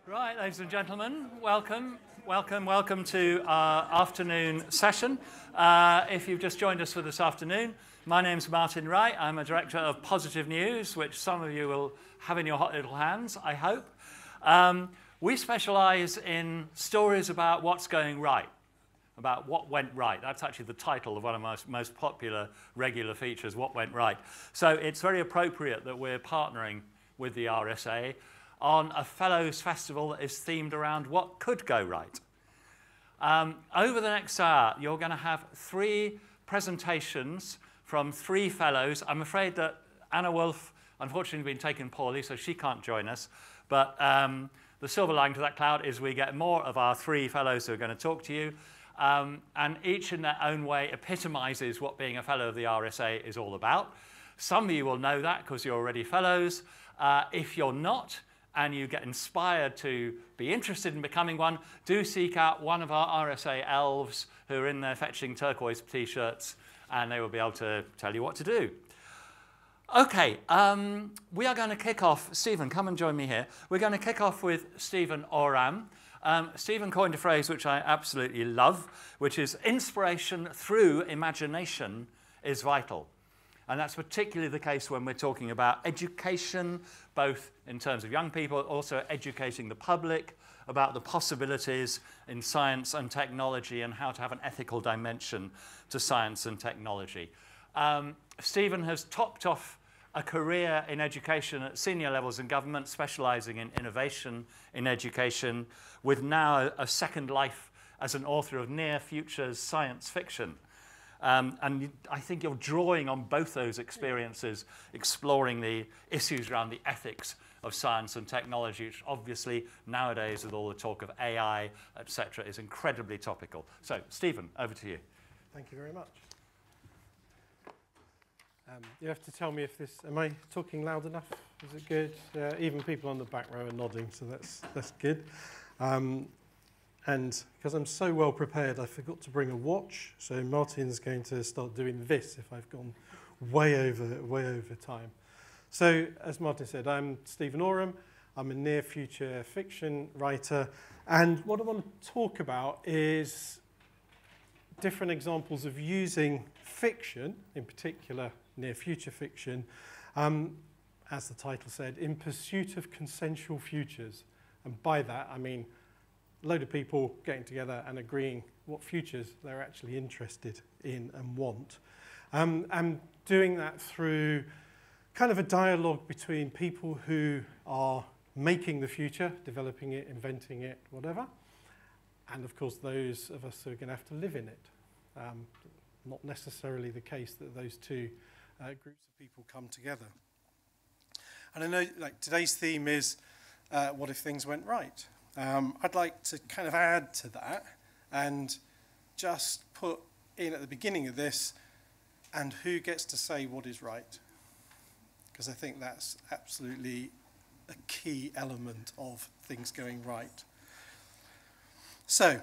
Right, ladies and gentlemen, welcome to our afternoon session. If you've just joined us for this afternoon, my name's Martin Wright. I'm a director of Positive News, which some of you will have in your hot little hands, I hope. We specialize in stories about what's going right, about what went right. That's actually the title of one of my most popular regular features, What Went Right. So it's very appropriate that we're partnering with the RSA on a Fellows Festival that is themed around what could go right. Over the next hour, you're going to have 3 presentations from 3 fellows. I'm afraid that Anna Wolf, unfortunately, has been taken poorly, so she can't join us. But the silver lining to that cloud is we get more of our 3 fellows who are going to talk to you. And each in their own way epitomizes what being a fellow of the RSA is all about. Some of you will know that because you're already fellows. If you're not, and you get inspired to be interested in becoming one, do seek out one of our RSA elves who are in there fetching turquoise T-shirts, and they will be able to tell you what to do. OK, we are going to kick off. Stephen, come and join me here. We're going to kick off with Stephen Oram. Stephen coined a phrase which I absolutely love, which is inspiration through imagination is vital. And that's particularly the case when we're talking about education, both in terms of young people, also educating the public about the possibilities in science and technology and how to have an ethical dimension to science and technology. Stephen has topped off a career in education at senior levels in government, specializing in innovation in education, with now a second life as an author of near futures science fiction. And I think you're drawing on both those experiences, exploring the issues around the ethics of science and technology, which obviously nowadays, with all the talk of AI, etc., is incredibly topical. So, Stephen, over to you. Thank you very much. You have to tell me if this... Am I talking loud enough? Is it good? Even people on the back row are nodding, so that's good. And because I'm so well prepared, I forgot to bring a watch. So Martin's going to start doing this if I've gone way over time. So as Martin said, I'm Stephen Oram. I'm a near future fiction writer. And what I want to talk about is different examples of using fiction, in particular near future fiction, as the title said, in pursuit of consensual futures. And by that, I mean a load of people getting together and agreeing what futures they're actually interested in and want. And doing that through kind of a dialogue between people who are making the future, developing it, inventing it, whatever, and of course those of us who are going to have to live in it. Not necessarily the case that those two groups of people come together. And I know like today's theme is what if things went right? I'd like to kind of add to that and just put in at the beginning of this, and who gets to say what is right? Because I think that's absolutely a key element of things going right. So,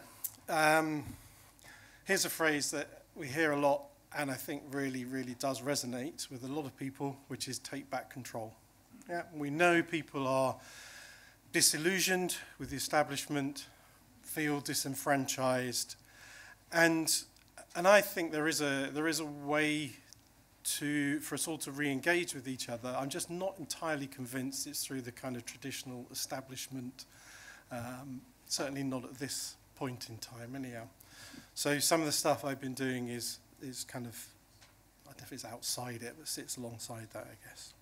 here's a phrase that we hear a lot and I think really, really does resonate with a lot of people, which is take back control. Yeah, we know people are disillusioned with the establishment, feel disenfranchised, and I think there is a way for us all to re-engage with each other. I'm just not entirely convinced it's through the kind of traditional establishment, certainly not at this point in time anyhow. So some of the stuff I've been doing is kind of, I don't know if it's outside it, but sits alongside that, I guess.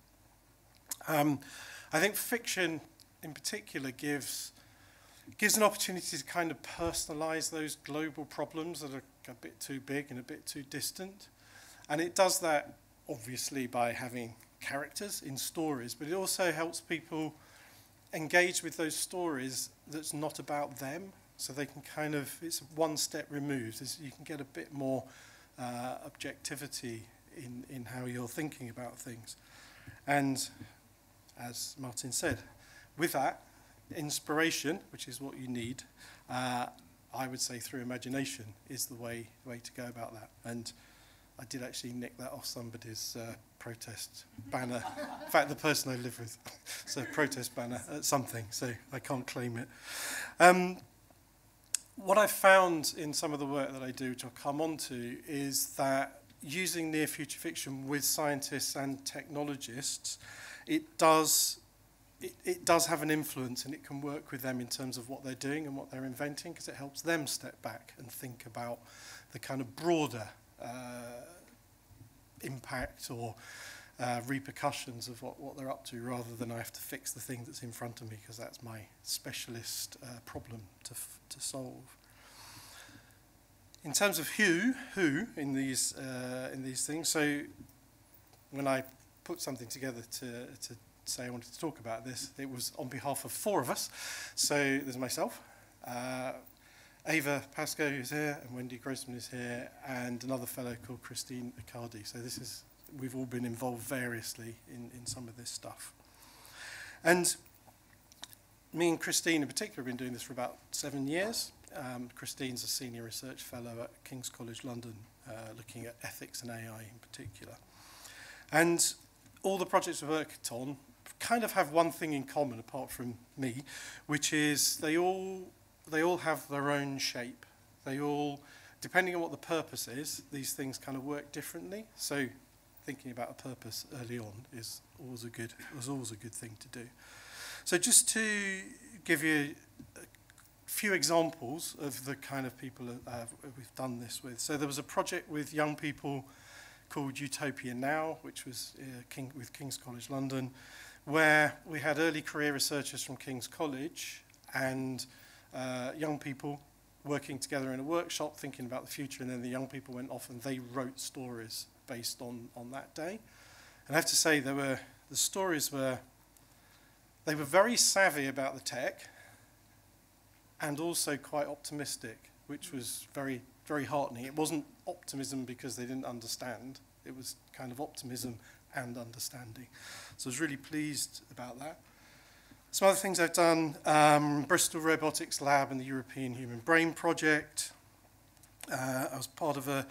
I think fiction in particular gives an opportunity to kind of personalize those global problems that are a bit too big and a bit too distant. And it does that, obviously, by having characters in stories, but it also helps people engage with those stories that's not about them, so they can kind of, it's one step removed. You can get a bit more objectivity in how you're thinking about things. And as Martin said, with that, inspiration, which is what you need, I would say through imagination is the way to go about that. And I did actually nick that off somebody's protest banner. In fact, the person I live with, so protest banner at something, so I can't claim it. What I've found in some of the work that I do, which I'll come on to, is that using near future fiction with scientists and technologists, it does have an influence, and it can work with them in terms of what they're doing and what they're inventing, because it helps them step back and think about the kind of broader impact or repercussions of what they're up to, rather than I have to fix the thing that's in front of me, because that's my specialist problem to solve. In terms of who in these things, so when I put something together to say I wanted to talk about this, it was on behalf of 4 of us. So there's myself, Ava Pascoe, who's here, and Wendy Grossman is here, and another fellow called Christine Accardi. So we've all been involved variously in some of this stuff. And me and Christine in particular have been doing this for about 7 years. Christine's a senior research fellow at King's College London, looking at ethics and AI in particular. And all the projects we've worked on kind of have one thing in common, apart from me, which is they all have their own shape. They all, depending on what the purpose is, these things kind of work differently. So thinking about a purpose early on was always a good thing to do. So just to give you a few examples of the kind of people we've done this with. So there was a project with young people called Utopia Now, which was with King's College London, where we had early career researchers from King's College and young people working together in a workshop thinking about the future, and then the young people went off and they wrote stories based on that day. And I have to say, the stories were very savvy about the tech and also quite optimistic, which was very, very heartening. It wasn't optimism because they didn't understand. It was kind of optimism and understanding. So I was really pleased about that. Some other things I've done, Bristol Robotics Lab and the European Human Brain Project. I was part of a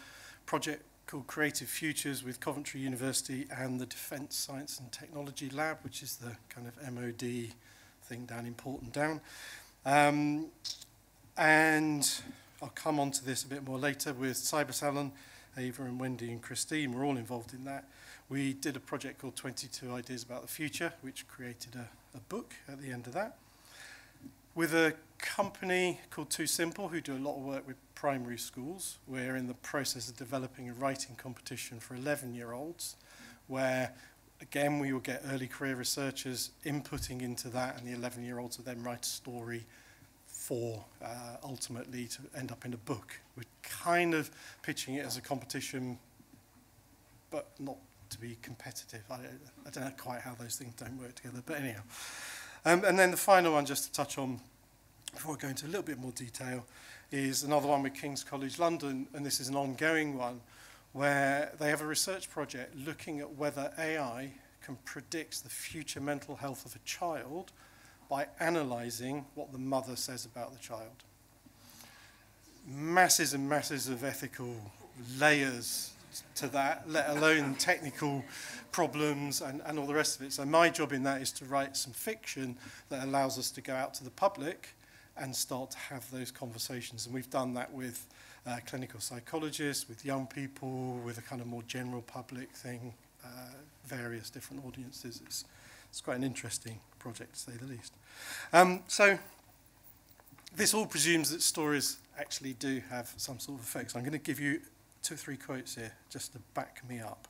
project called Creative Futures with Coventry University and the Defence Science and Technology Lab, which is the kind of MOD thing down in Porton Down. And I'll come on to this a bit more later with Cybersalon. Ava and Wendy and Christine were all involved in that. We did a project called 22 Ideas About the Future, which created a book at the end of that. With a company called Too Simple, who do a lot of work with primary schools, we're in the process of developing a writing competition for 11-year-olds, where, again, we will get early career researchers inputting into that, and the 11-year-olds will then write a story for ultimately to end up in a book. We're kind of pitching it as a competition, but not to be competitive. I don't know quite how those things don't work together, but anyhow. And then the final one, just to touch on, before I go into a little bit more detail, is another one with King's College London, and this is an ongoing one, where they have a research project looking at whether AI can predict the future mental health of a child by analysing what the mother says about the child. Masses and masses of ethical layers to that, let alone technical problems and all the rest of it. So my job in that is to write some fiction that allows us to go out to the public and start to have those conversations. And we've done that with clinical psychologists, with young people, with a kind of more general public thing, various different audiences. It's quite an interesting project, to say the least. So this all presumes that stories actually do have some sort of effect. So I'm going to give you 2 or 3 quotes here just to back me up.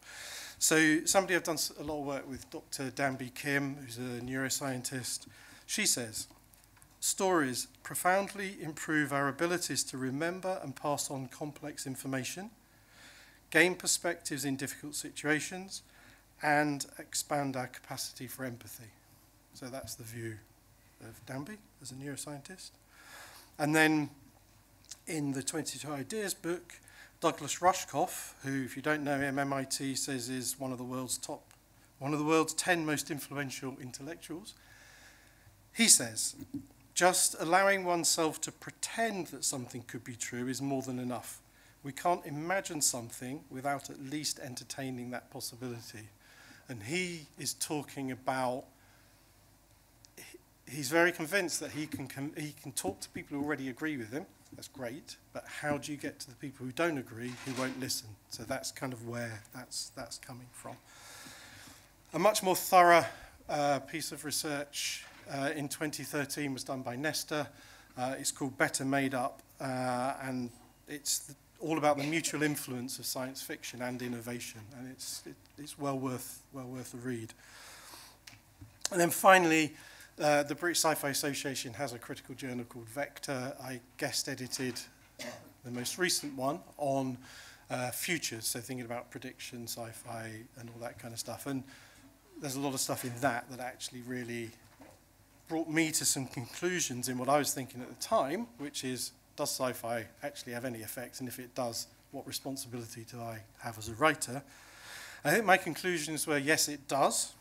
So somebody I've done a lot of work with, Dr. Danby Kim, who's a neuroscientist. She says, stories profoundly improve our abilities to remember and pass on complex information, gain perspectives in difficult situations, and expand our capacity for empathy. So that's the view of Danby as a neuroscientist. And then in the 22 Ideas book, Douglas Rushkoff, who, if you don't know him, MIT says is one of the world's 10 most influential intellectuals. He says, just allowing oneself to pretend that something could be true is more than enough. we can't imagine something without at least entertaining that possibility. And he is talking about, he's very convinced that he can talk to people who already agree with him. That's great, but how do you get to the people who don't agree, who won't listen? So that's kind of where that's coming from. A much more thorough piece of research in 2013 was done by Nesta. It's called Better Made Up, and it's all about the mutual influence of science fiction and innovation, and it's well worth a read. And then finally, the British Sci-Fi Association has a critical journal called Vector. I guest edited the most recent one on futures, so thinking about prediction, sci-fi, and all that kind of stuff. And there's a lot of stuff in that actually really brought me to some conclusions in what I was thinking at the time, which is, does sci-fi actually have any effect? And if it does, what responsibility do I have as a writer? I think my conclusions were, yes, it does.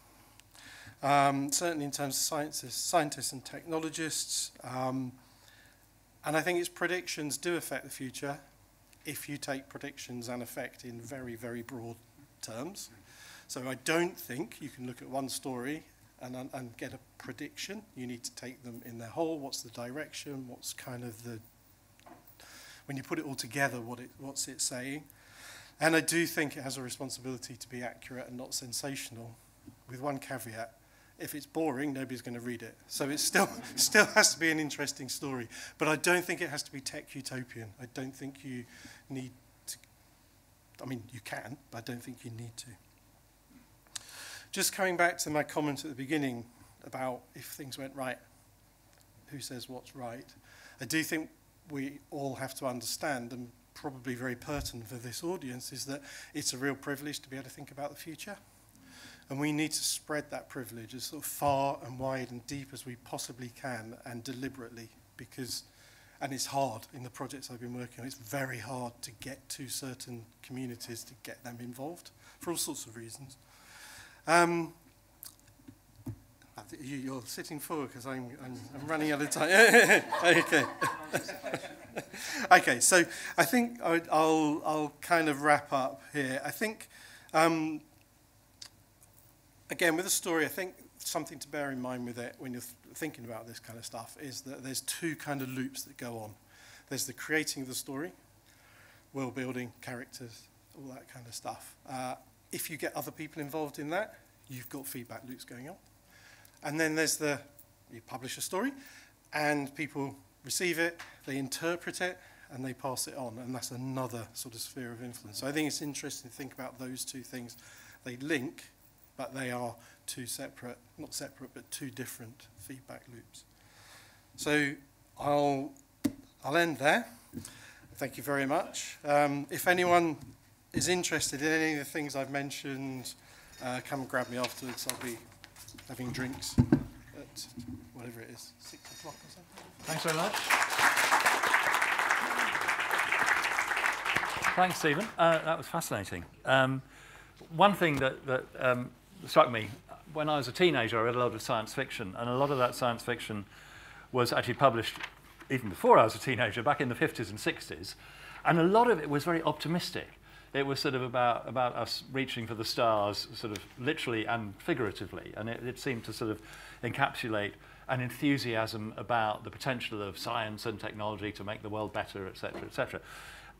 Certainly in terms of scientists and technologists. And I think its predictions do affect the future if you take predictions and effect in very, very broad terms. So I don't think you can look at one story and get a prediction. You need to take them in their whole. What's the direction? What's kind of the, when you put it all together, what's it saying? And I do think it has a responsibility to be accurate and not sensational, with one caveat. If it's boring, nobody's going to read it. So it still has to be an interesting story. But I don't think it has to be tech utopian. I don't think you need to, I mean, you can, but I don't think you need to. Just coming back to my comment at the beginning about if things went right, who says what's right? I do think we all have to understand, and probably very pertinent for this audience, is that it's a real privilege to be able to think about the future. And we need to spread that privilege as sort of far and wide and deep as we possibly can, and deliberately, because, and it's hard in the projects I've been working on, it's very hard to get to certain communities, to get them involved, for all sorts of reasons. You're sitting forward because I'm running out of time. Okay. Okay, so I think I'll kind of wrap up here. I think, again, with a story, I think something to bear in mind with it when you're thinking about this kind of stuff is that there's two kind of loops that go on. There's the creating of the story, world building, characters, all that kind of stuff. If you get other people involved in that, you've got feedback loops going on. And then there's you publish a story, and people receive it, they interpret it, and they pass it on. And that's another sort of sphere of influence. So I think it's interesting to think about those two things. They link, but they are two separate, not separate, but two different feedback loops. So I'll end there. Thank you very much. If anyone is interested in any of the things I've mentioned, come and grab me afterwards. I'll be having drinks at whatever it is, 6 o'clock or something. Thanks very much. Thanks, Stephen. That was fascinating. One thing that struck me, when I was a teenager, I read a lot of science fiction, and a lot of that science fiction was actually published even before I was a teenager, back in the 50s and 60s, and a lot of it was very optimistic. It was sort of about us reaching for the stars, sort of literally and figuratively, and it seemed to sort of encapsulate an enthusiasm about the potential of science and technology to make the world better, et cetera, et cetera.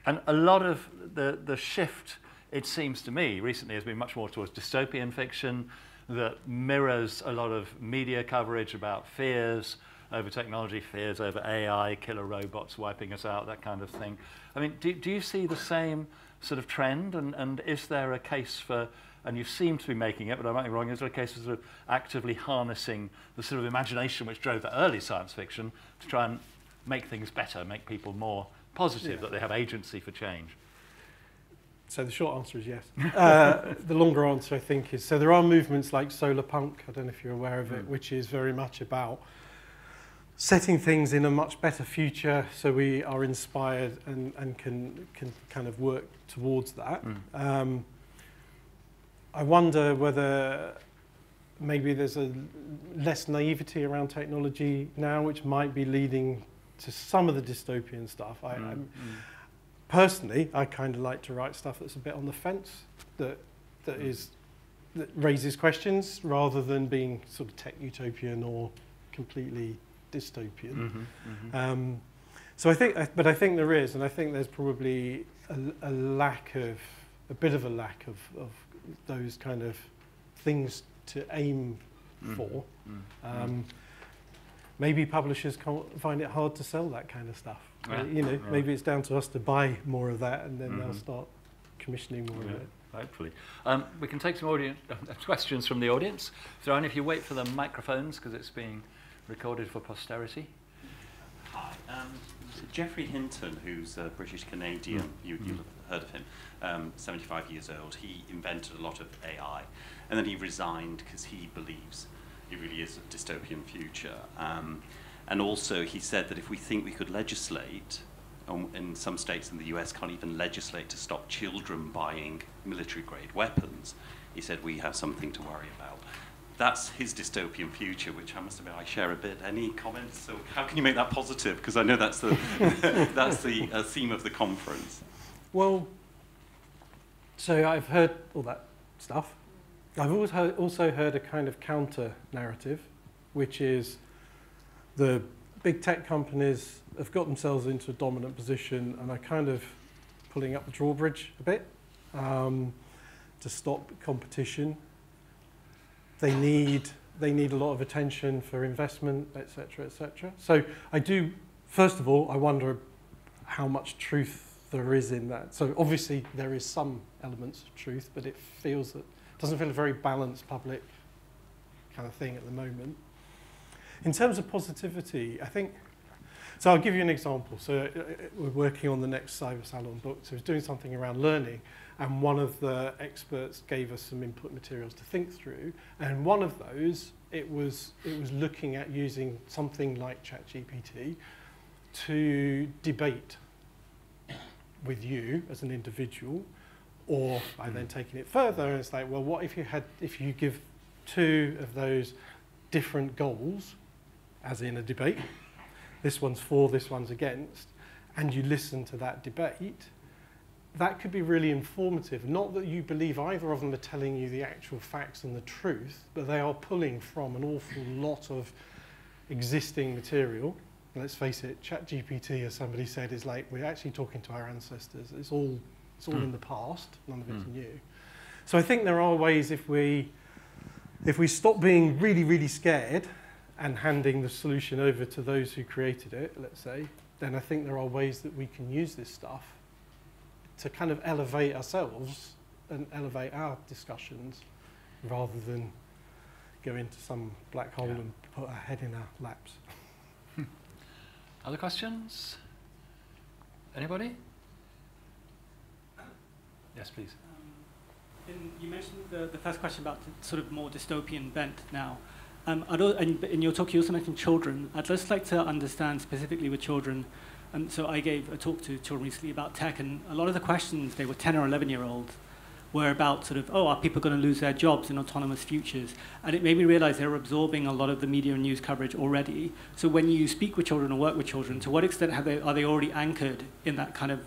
And a lot of the shift, it seems to me, recently has been much more towards dystopian fiction that mirrors a lot of media coverage about fears over technology, fears over AI, killer robots wiping us out, that kind of thing. I mean, do you see the same sort of trend, and is there a case for, and you seem to be making it, but I might be wrong, is there a case for sort of actively harnessing the sort of imagination which drove the early science fiction to try and make things better, make people more positive, that they have agency for change? So the short answer is yes. The longer answer, I think, is, so there are movements like solar punk, I don't know if you're aware of it, which is very much about setting things in a much better future so we are inspired and can kind of work towards that. I wonder whether maybe there's a less naivety around technology now, which might be leading to some of the dystopian stuff. personally, I kind of like to write stuff that's a bit on the fence, that raises questions rather than being sort of tech utopian or completely dystopian. So I think there is, and I think there's probably a bit of a lack of those kind of things to aim for. Maybe publishers find it hard to sell that kind of stuff. Maybe it's down to us to buy more of that, and then they'll start commissioning more of it. Hopefully. We can take some questions from the audience. So, and if you wait for the microphones, because it's being recorded for posterity. Hi. Geoffrey Hinton, who's a British-Canadian, you'll have heard of him, 75 years old. He invented a lot of AI, and then he resigned because he believes it really is a dystopian future. And also he said that if we think we could legislate, in some states in the US can't even legislate to stop children buying military-grade weapons, he said we have something to worry about. That's his dystopian future, which I must admit I share a bit. Any comments? So how can you make that positive? Because I know that's the that's the theme of the conference. Well, so I've heard all that stuff. I've also heard a kind of counter narrative, which is the big tech companies have got themselves into a dominant position and are kind of pulling up the drawbridge a bit to stop competition. They need a lot of attention for investment, etc., etc. So I do, first of all, I wonder how much truth there is in that. So obviously there is some elements of truth, but it doesn't feel a very balanced public kind of thing at the moment. In terms of positivity, I think, so I'll give you an example. So we're working on the next Cyber Salon book, so it's doing something around learning, and one of the experts gave us some input materials to think through, and one of those, it was looking at using something like ChatGPT to debate with you as an individual, or by then taking it further, and it's like, well, what if you give two of those different goals, as in a debate, this one's for, this one's against, and you listen to that debate, that could be really informative. Not that you believe either of them are telling you the actual facts and the truth, but they are pulling from an awful lot of existing material. And let's face it, ChatGPT, as somebody said, is like, we're actually talking to our ancestors. It's all in the past, none of it's new. So I think there are ways, if we stop being really, really scared and handing the solution over to those who created it, let's say, then I think there are ways that we can use this stuff to kind of elevate ourselves and elevate our discussions rather than go into some black hole and put our head in our laps. Other questions? Anybody? Yes, please. You mentioned the first question about the sort of more dystopian bent now. And in your talk, you also mentioned children. I'd just like to understand specifically with children. So I gave a talk to children recently about tech, and a lot of the questions, they were 10 or 11-year-olds, were about sort of, are people going to lose their jobs in autonomous futures? And it made me realize they were absorbing a lot of the media and news coverage already. So when you speak with children or work with children, to what extent are they already anchored in that kind of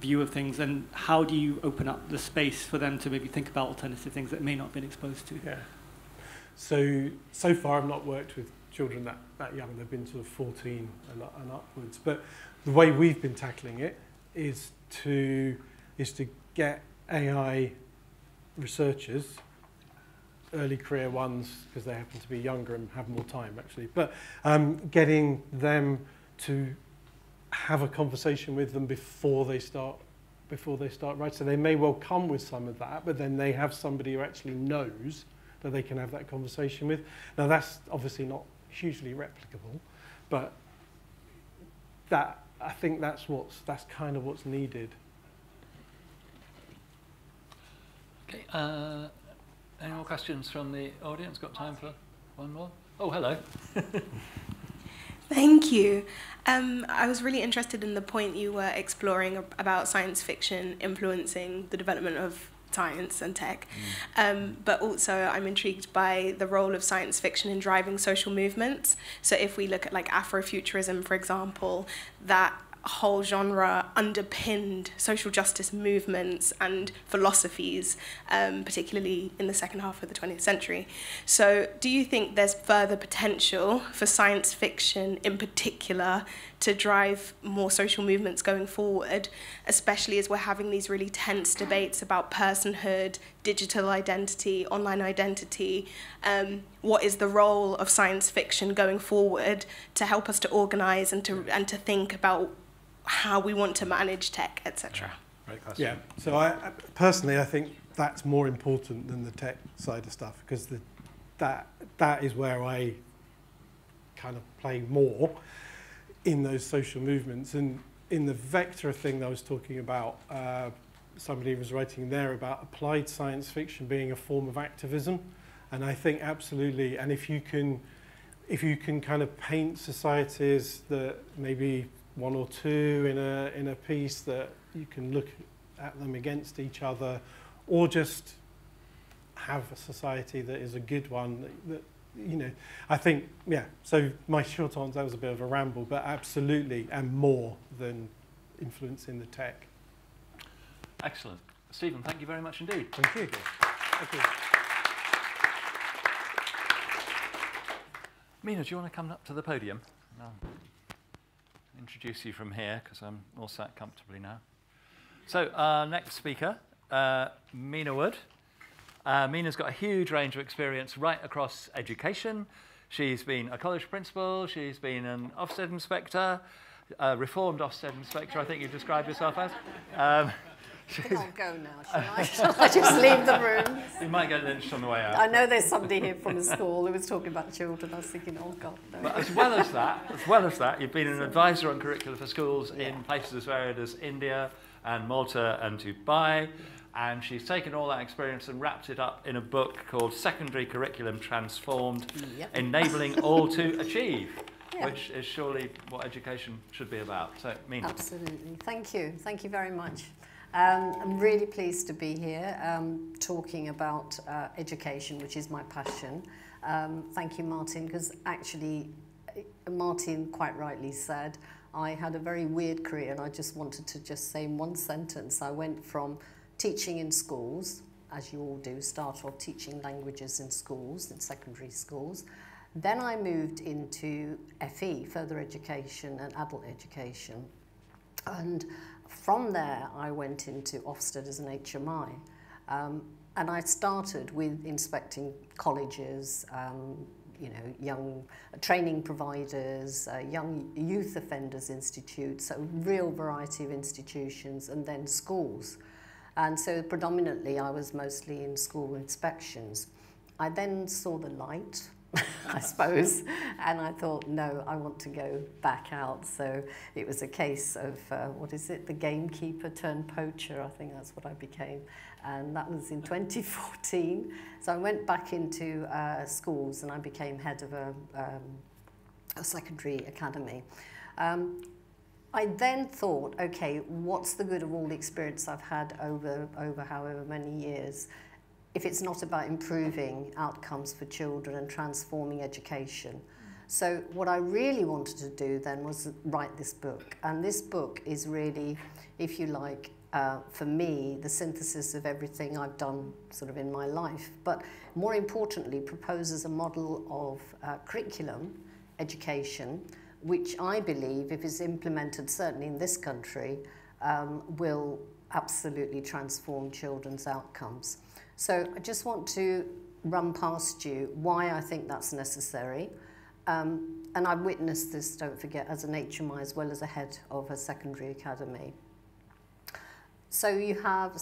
view of things, and how do you open up the space for them to maybe think about alternative things that may not have been exposed to? Yeah. So far I've not worked with children that young. They've been sort of 14 and upwards. But the way we've been tackling it is to get AI researchers, early career ones, because they happen to be younger and have more time actually, but getting them to have a conversation with them before they start writing. So they may well come with some of that, but then they have somebody who actually knows that they can have that conversation with. Now that's obviously not hugely replicable, but I think that's kind of what's needed. Okay. Any more questions from the audience? Got time for one more? Oh, hello. Thank you. I was really interested in the point you were exploring about science fiction influencing the development of science and tech, but also I'm intrigued by the role of science fiction in driving social movements. So if we look at like Afrofuturism, for example, that whole genre underpinned social justice movements and philosophies, particularly in the second half of the 20th century. So do you think there's further potential for science fiction in particular to drive more social movements going forward, especially as we're having these really tense debates about personhood, digital identity, online identity? What is the role of science fiction going forward to help us to organise and to think about how we want to manage tech, etc.? Great question. Yeah. So I personally, I think that's more important than the tech side of stuff, because that is where I kind of play more in those social movements. And in the vector thing that I was talking about, somebody was writing there about applied science fiction being a form of activism, and I think absolutely. And if you can kind of paint societies that maybe one or two in a piece that you can look at them against each other, or just have a society that is a good one, that you know, I think, yeah. So my short answer, that was a bit of a ramble, but absolutely, and more than influencing the tech. Excellent. Stephen, thank you very much indeed. Thank you. Thank you. Meena, do you want to come up to the podium? I'll introduce you from here, because I'm all sat comfortably now. So our next speaker, Meena Wood. Meena's got a huge range of experience right across education. She's been a college principal, she's been an Ofsted inspector, a reformed Ofsted inspector, I think you described yourself as. I'll go now, shall I? Shall I just leave the room? You might get lynched on the way out. I know there's somebody here from a school who was talking about children. I was thinking, oh God, no. But as well as that, you've been an advisor on curricula for schools in places as varied as India and Malta and Dubai. And she's taken all that experience and wrapped it up in a book called Secondary Curriculum Transformed, Enabling All to Achieve, which is surely what education should be about. So, Meena. Absolutely. Thank you. Thank you very much. I'm really pleased to be here talking about education, which is my passion. Thank you, Martin, because actually, Martin quite rightly said, I had a very weird career, and I just wanted to just say in one sentence, I went from teaching in schools, as you all do, start off teaching languages in schools, in secondary schools. Then I moved into FE, further education and adult education. And from there, I went into Ofsted as an HMI. And I started with inspecting colleges, you know, young training providers, young youth offenders institutes, so a real variety of institutions, and then schools. And so predominantly I was mostly in school inspections. I then saw the light, I suppose, and I thought, no, I want to go back out. So it was a case of, what is it, the gamekeeper turned poacher, I think that's what I became. And that was in 2014. So I went back into schools, and I became head of a secondary academy. I then thought, okay, what's the good of all the experience I've had over however many years if it's not about improving outcomes for children and transforming education? So what I really wanted to do then was write this book. And this book is really, if you like, for me, the synthesis of everything I've done sort of in my life. But more importantly, proposes a model of curriculum, education, which I believe, if it's implemented certainly in this country, will absolutely transform children's outcomes. So I just want to run past you why I think that's necessary. And I've witnessed this, don't forget, as an HMI as well as a head of a secondary academy. So you have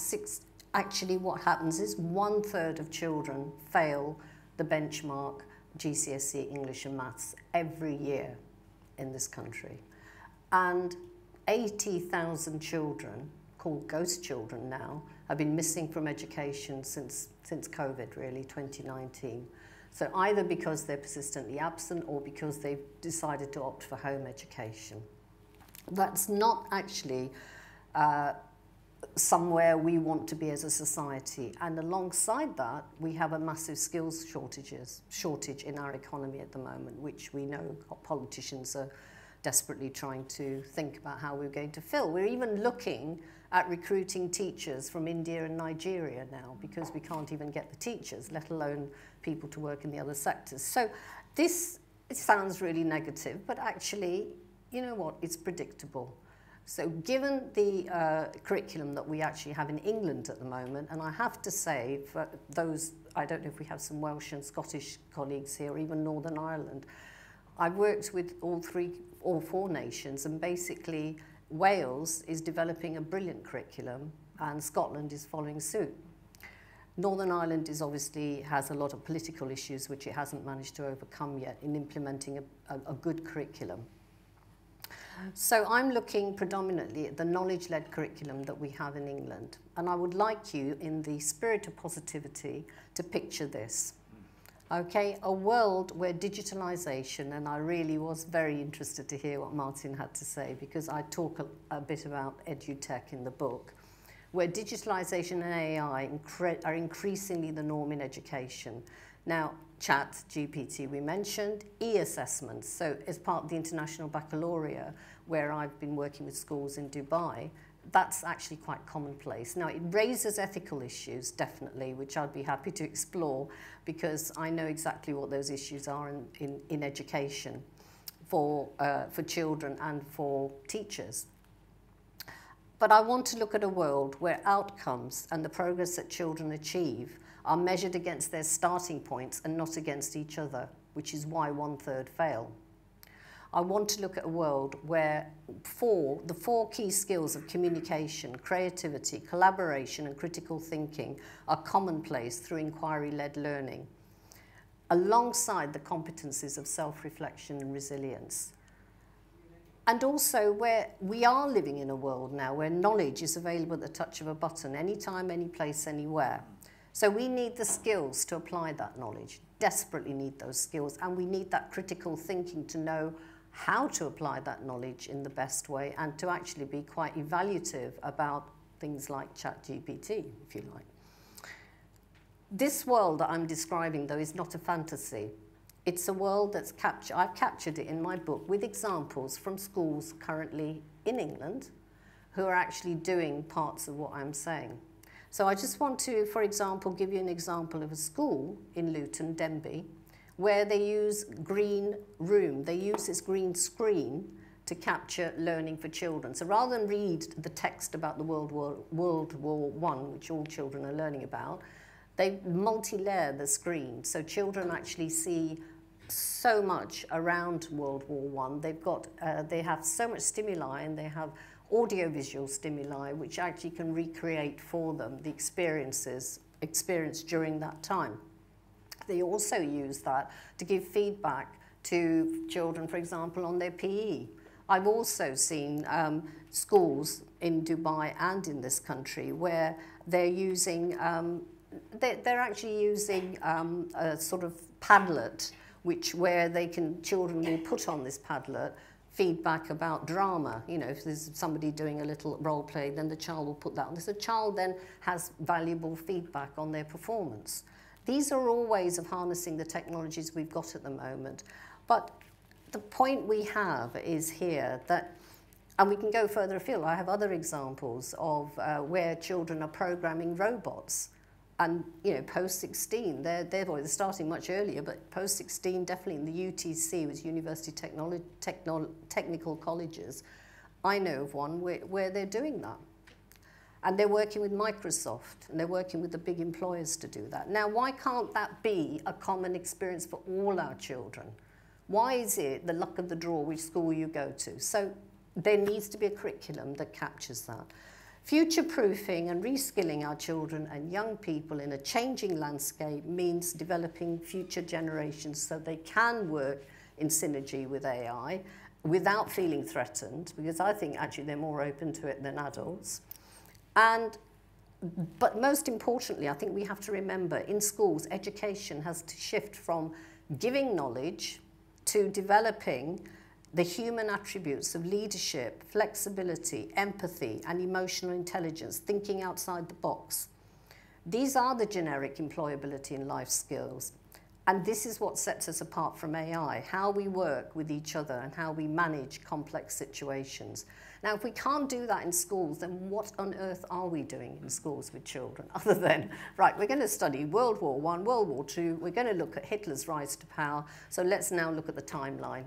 actually what happens is 1/3 of children fail the benchmark GCSE English and Maths every year in this country. And 80,000 children, called ghost children now, have been missing from education since COVID, really, 2019. So either because they're persistently absent or because they've decided to opt for home education. That's not actually somewhere we want to be as a society. And alongside that, we have a massive skills shortage in our economy at the moment, which we know politicians are desperately trying to think about how we're going to fill. We're even looking at recruiting teachers from India and Nigeria now because we can't even get the teachers, let alone people to work in the other sectors. So this, it sounds really negative, but actually, you know what, it's predictable. So given the curriculum that we actually have in England at the moment, and I have to say, for those, I don't know if we have some Welsh and Scottish colleagues here, or even Northern Ireland, I've worked with all four nations, and basically Wales is developing a brilliant curriculum, and Scotland is following suit. Northern Ireland is obviously has a lot of political issues which it hasn't managed to overcome yet in implementing a good curriculum. So I'm looking predominantly at the knowledge-led curriculum that we have in England. And I would like you, in the spirit of positivity, to picture this. Okay, a world where digitalization, and I really was very interested to hear what Martin had to say because I talk a bit about edutech in the book, where digitalization and AI are increasingly the norm in education. Now, ChatGPT we mentioned, e-assessments. So as part of the International Baccalaureate, where I've been working with schools in Dubai, that's actually quite commonplace. Now, it raises ethical issues, definitely, which I'd be happy to explore because I know exactly what those issues are in education for children and for teachers. But I want to look at a world where outcomes and the progress that children achieve are measured against their starting points and not against each other, which is why 1/3 fail. I want to look at a world where the four key skills of communication, creativity, collaboration, and critical thinking are commonplace through inquiry-led learning, alongside the competencies of self-reflection and resilience. And also where we are living in a world now where knowledge is available at the touch of a button, anytime, any place, anywhere. So we need the skills to apply that knowledge, desperately need those skills, and we need that critical thinking to know how to apply that knowledge in the best way and to actually be quite evaluative about things like ChatGPT, if you like. This world that I'm describing, though, is not a fantasy. It's a world that's I've captured it in my book with examples from schools currently in England who are actually doing parts of what I'm saying. So I just want to, for example, give you an example of a school in Luton, Denbigh, where they use green room. They use this green screen to capture learning for children. So rather than read the text about the World War I, which all children are learning about, they multi-layer the screen. So children actually see so much around World War I. They have so much stimuli, and they have audiovisual stimuli which actually can recreate for them the experience during that time. They also use that to give feedback to children, for example, on their PE. I've also seen schools in Dubai and in this country where they're using, they're actually using a sort of Padlet, where children will put on this Padlet feedback about drama. You know, if there's somebody doing a little role play, then the child will put that on. The child then has valuable feedback on their performance. These are all ways of harnessing the technologies we've got at the moment. But the point we have is here that, and we can go further afield. I have other examples of where children are programming robots. And, you know, post-16, they're starting much earlier, but post-16, definitely in the UTC, which University Technical Colleges, I know of one where they're doing that. And they're working with Microsoft, and they're working with the big employers to do that. Now, why can't that be a common experience for all our children? Why is it the luck of the draw which school you go to? So there needs to be a curriculum that captures that. Future-proofing and reskilling our children and young people in a changing landscape means developing future generations so they can work in synergy with AI without feeling threatened, because I think actually they're more open to it than adults. But most importantly, I think we have to remember, in schools, education has to shift from giving knowledge to developing the human attributes of leadership, flexibility, empathy, and emotional intelligence, thinking outside the box. These are the generic employability and life skills. And this is what sets us apart from AI, how we work with each other and how we manage complex situations. Now, if we can't do that in schools, then what on earth are we doing in schools with children? Other than, right, we're going to study World War I, World War II, we're going to look at Hitler's rise to power, so let's now look at the timeline.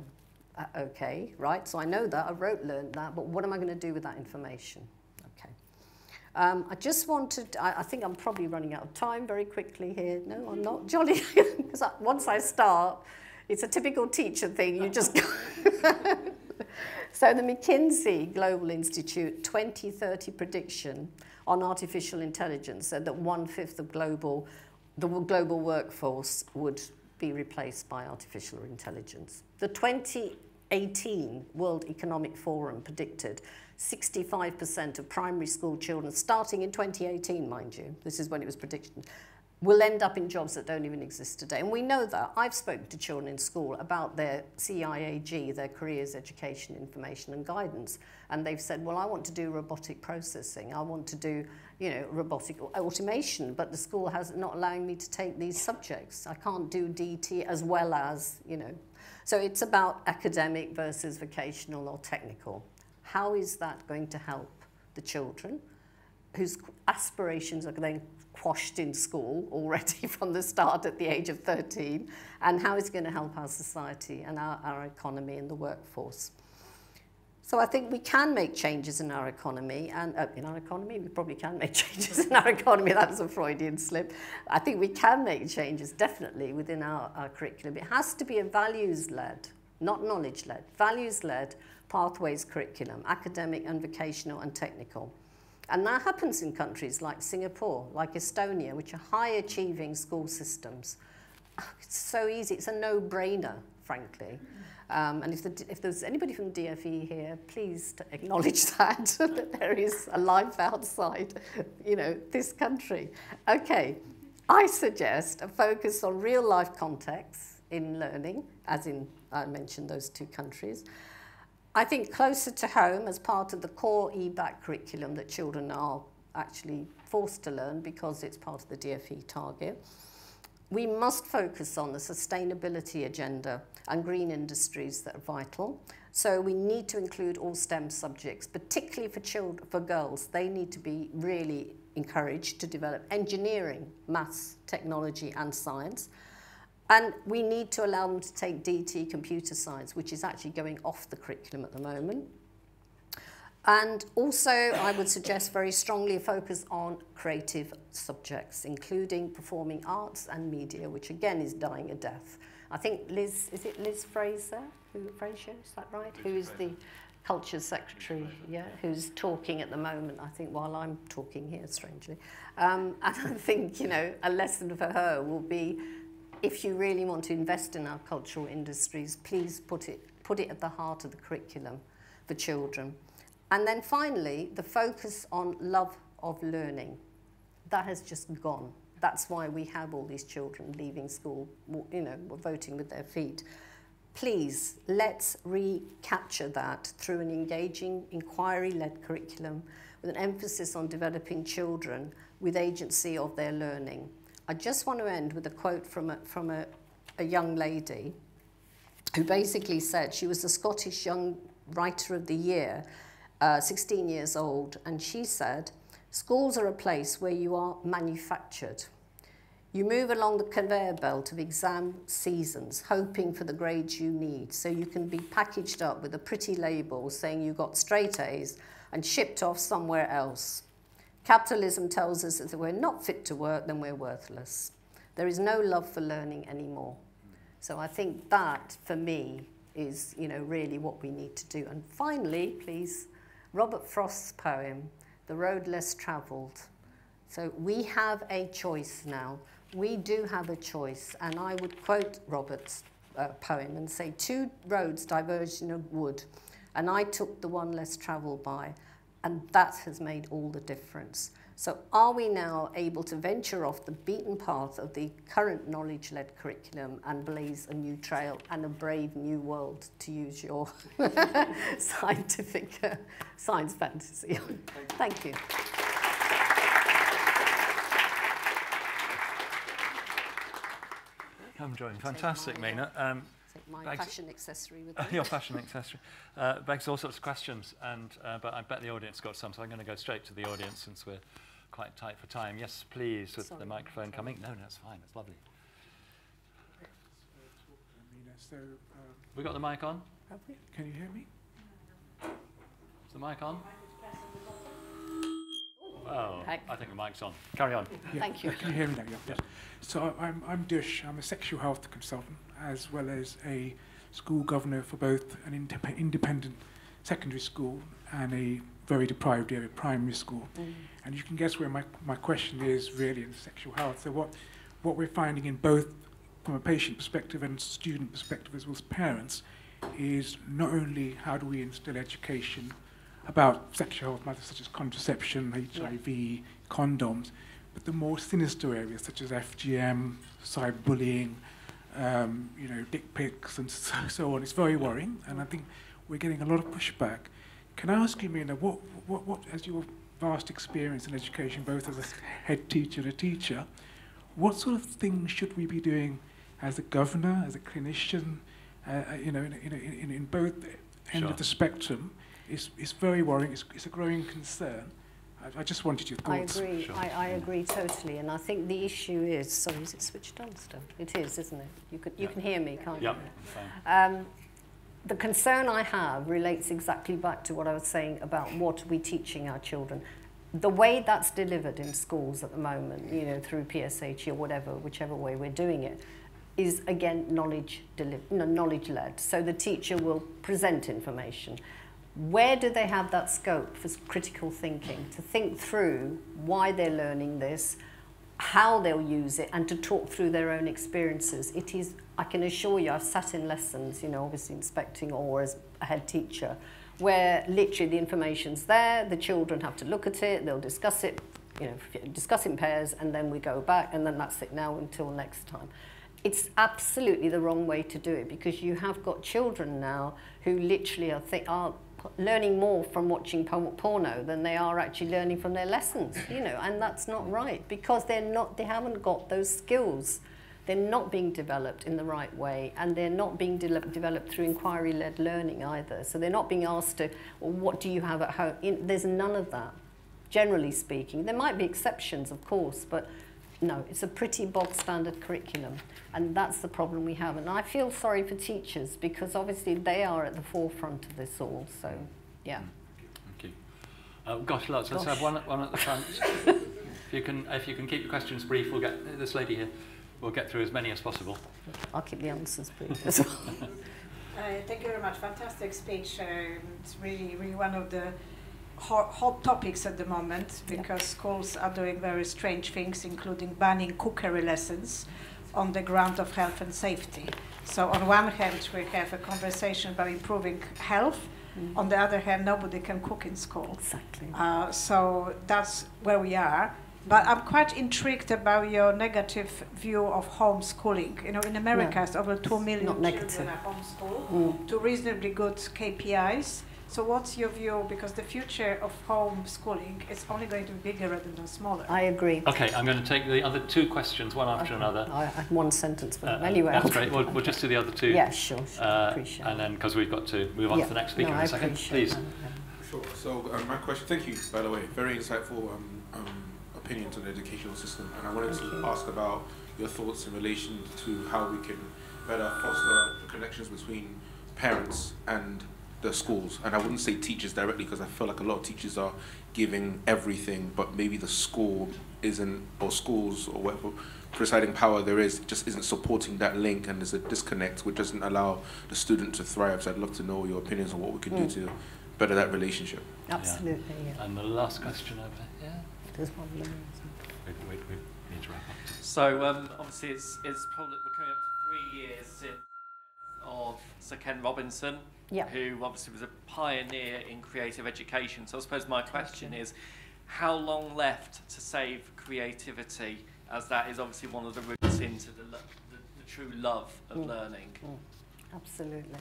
Okay, right, so I know that, learned that, but what am I going to do with that information? Okay. I just wanted, I think I'm probably running out of time very quickly here. No, I'm not. Jolly, because once I start, it's a typical teacher thing, you just go. So the McKinsey Global Institute 2030 prediction on artificial intelligence said that 1/5 of the global workforce would be replaced by artificial intelligence. The 2018 World Economic Forum predicted 65% of primary school children, starting in 2018, mind you, this is when it was predicted, will end up in jobs that don't even exist today. And we know that. I've spoken to children in school about their CIAG, their careers, education, information and guidance. And they've said, well, I want to do robotic processing. I want to do, robotic automation, but the school has not allowing me to take these subjects. I can't do DT as well as, So it's about academic versus vocational or technical. How is that going to help the children whose aspirations are then quashed in school already from the start at the age of 13, and how is it going to help our society and our economy and the workforce? So I think we can make changes in our economy, and we probably can make changes in our economy. That was a Freudian slip. I think we can make changes definitely within our curriculum. It has to be a values-led, not knowledge-led, values-led pathways curriculum, academic and vocational and technical. And that happens in countries like Singapore, like Estonia, which are high-achieving school systems. It's so easy. It's a no-brainer, frankly. And if there's anybody from DFE here, please acknowledge that there is a life outside, this country. Okay, I suggest a focus on real-life contexts in learning, as in I mentioned those two countries. I think closer to home as part of the core EBAC curriculum that children are actually forced to learn because it's part of the DFE target. We must focus on the sustainability agenda and green industries that are vital. So we need to include all STEM subjects, particularly for girls. They need to be really encouraged to develop engineering, maths, technology and science. And we need to allow them to take DT, computer science, which is actually going off the curriculum at the moment. And also, I would suggest very strongly a focus on creative subjects, including performing arts and media, which again is dying a death. I think is it Liz Fraser? Fraser, is that right? Who is the Culture Secretary, who's talking at the moment, I think, while I'm talking here, strangely. And I think, a lesson for her will be, if you really want to invest in our cultural industries, please put it at the heart of the curriculum for children. And then finally, the focus on love of learning. That has just gone. That's why we have all these children leaving school, voting with their feet. Please, let's recapture that through an engaging, inquiry-led curriculum with an emphasis on developing children with agency of their learning. I just want to end with a quote from a young lady who basically said, she was the Scottish Young Writer of the Year, 16 years old, and she said, schools are a place where you are manufactured. You move along the conveyor belt of exam seasons, hoping for the grades you need, so you can be packaged up with a pretty label saying you got straight A's and shipped off somewhere else. Capitalism tells us that if we're not fit to work, then we're worthless. There is no love for learning anymore. So I think that, for me, is really what we need to do. And finally, please, Robert Frost's poem, The Road Less Travelled. So we have a choice now. We do have a choice. And I would quote Robert's poem and say, 2 roads diverged in a wood, and I took the one less travelled by. And that has made all the difference. So are we now able to venture off the beaten path of the current knowledge-led curriculum and blaze a new trail and a brave new world, to use your science fantasy? Thank you. I'm enjoying. Fantastic, Meena. Take my fashion accessory with me. Your fashion accessory. Begs all sorts of questions, but I bet the audience got some, so I'm going to go straight to the audience since we're quite tight for time. Yes, please, with the microphone coming. No, that's fine. It's lovely. So, we got the mic on? have we? Can you hear me? Is the mic on? Oh, I think the mic's on. Carry on. Yeah. Thank you. Can you hear me now? Yeah. Yes. So I'm Dish. I'm a sexual health consultant as well as a school governor for both an independent secondary school and a very deprived area primary school. And you can guess where my question is really in sexual health. So what we're finding in both from a patient perspective and student perspective as well as parents is not only how do we instill education about sexual health matters such as contraception, HIV, condoms, but the more sinister areas such as FGM, cyberbullying, dick pics and so on. It's very worrying, and I think we're getting a lot of pushback. Can I ask you, Meena, what as your vast experience in education, both as a head teacher and a teacher, what sort of things should we be doing as a governor, as a clinician, in both ends of the spectrum? It's very worrying. It's a growing concern. I just wanted your thoughts. I agree. Sure. I agree totally, and I think the issue is. Sorry, is it switched on still? It is, isn't it? You can hear me, can't you? Fine. The concern I have relates exactly back to what I was saying about what we're teaching our children. The way that's delivered in schools at the moment, through PSHE or whatever, whichever way we're doing it, is again knowledge-led. So the teacher will present information. Where do they have that scope for critical thinking, to think through why they're learning this, how they'll use it, and to talk through their own experiences? It is, I can assure you, I've sat in lessons, obviously inspecting or as a head teacher, where literally the information's there, the children have to look at it, they'll discuss it, discuss in pairs, and then we go back, and then that's it now until next time. It's absolutely the wrong way to do it, because you have got children now who literally are learning more from watching porno than they are actually learning from their lessons, and that's not right, because they haven't got those skills. They're not being developed in the right way, and they're not being developed through inquiry-led learning either. So they're not being asked to, well, what do you have at home? There's none of that, generally speaking. There might be exceptions, of course, but no, it's a pretty bog standard curriculum, and that's the problem we have. And I feel sorry for teachers, because obviously they are at the forefront of this all. So, yeah. Thank you. Gosh, let's have one at the front. If you can keep your questions brief, we'll get this lady here. We'll get through as many as possible. I'll keep the answers brief as well. Thank you very much. Fantastic speech. It's really, really one of the hot topics at the moment, because schools are doing very strange things, including banning cookery lessons on the ground of health and safety. So on one hand, we have a conversation about improving health. On the other hand, nobody can cook in school. Exactly. So that's where we are. But I'm quite intrigued about your negative view of homeschooling. In America, it's over 2 million children are homeschooled to reasonably good KPIs. So what's your view? Because the future of homeschooling is only going to be bigger rather than smaller. I agree. Okay, I'm going to take the other two questions, one after another. I had one sentence for them. Anyway. That's great. We'll just do the other two. Yeah, sure. Appreciate it. And then, because we've got to move on to the next speaker in a second. Please. Sure. So my question, thank you, by the way, very insightful opinions on the educational system. And I wanted to ask about your thoughts in relation to how we can better foster the connections between parents and the schools. And I wouldn't say teachers directly, because I feel like a lot of teachers are giving everything, but maybe the school isn't, or schools or whatever presiding power there is, just isn't supporting that link, and there's a disconnect which doesn't allow the student to thrive. So I'd love to know your opinions on what we can do to better that relationship. Absolutely, yeah. And the last question over there. Yeah. There's one more. We need to wrap up. So obviously it's probably we're coming up to 3 years since of Sir Ken Robinson, who obviously was a pioneer in creative education. So I suppose my question is, how long left to save creativity, as that is obviously one of the routes into the true love of learning? Absolutely.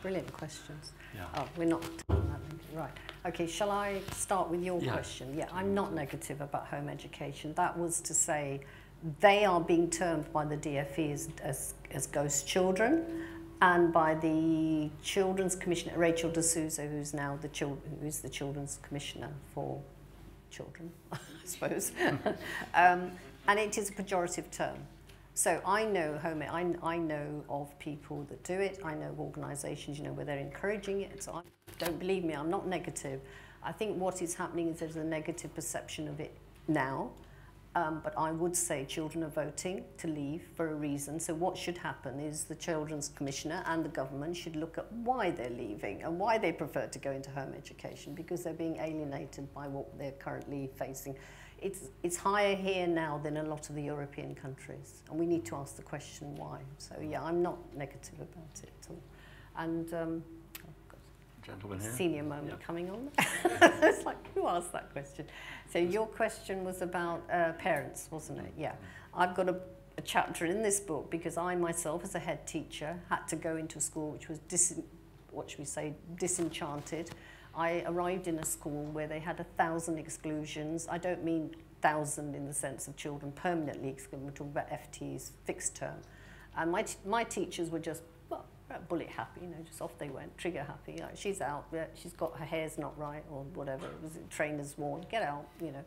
Brilliant questions. Yeah. Oh, we're not doing that. Right. Okay, shall I start with your question? Yeah, I'm not negative about home education. That was to say they are being termed by the DFE as ghost children, and by the Children's Commissioner, Rachel D'Souza, who's now the Children's Commissioner for Children, I suppose. And it is a pejorative term. So I know I know of people that do it. I know of organisations, you know, where they're encouraging it. So don't believe me, I'm not negative. I think what is happening is there's a negative perception of it now. But I would say children are voting to leave for a reason. So what should happen is the Children's Commissioner and the government should look at why they're leaving and why they prefer to go into home education, because they're being alienated by what they're currently facing. It's higher here now than a lot of the European countries, and we need to ask the question why. So yeah, I'm not negative about it at all. And gentleman here. Senior moment coming on. It's like, who asked that question? So your question was about parents, wasn't it? Yeah. I've got a chapter in this book because I myself, as a head teacher, had to go into a school which was, disenchanted. I arrived in a school where they had 1,000 exclusions. I don't mean 1,000 in the sense of children permanently excluded. We're talking about FTEs, fixed term. And my teachers were just bullet happy, you know, just off they went, trigger happy. Like, she's out, she's got her hair's not right or whatever, it was trainers worn, get out, you know.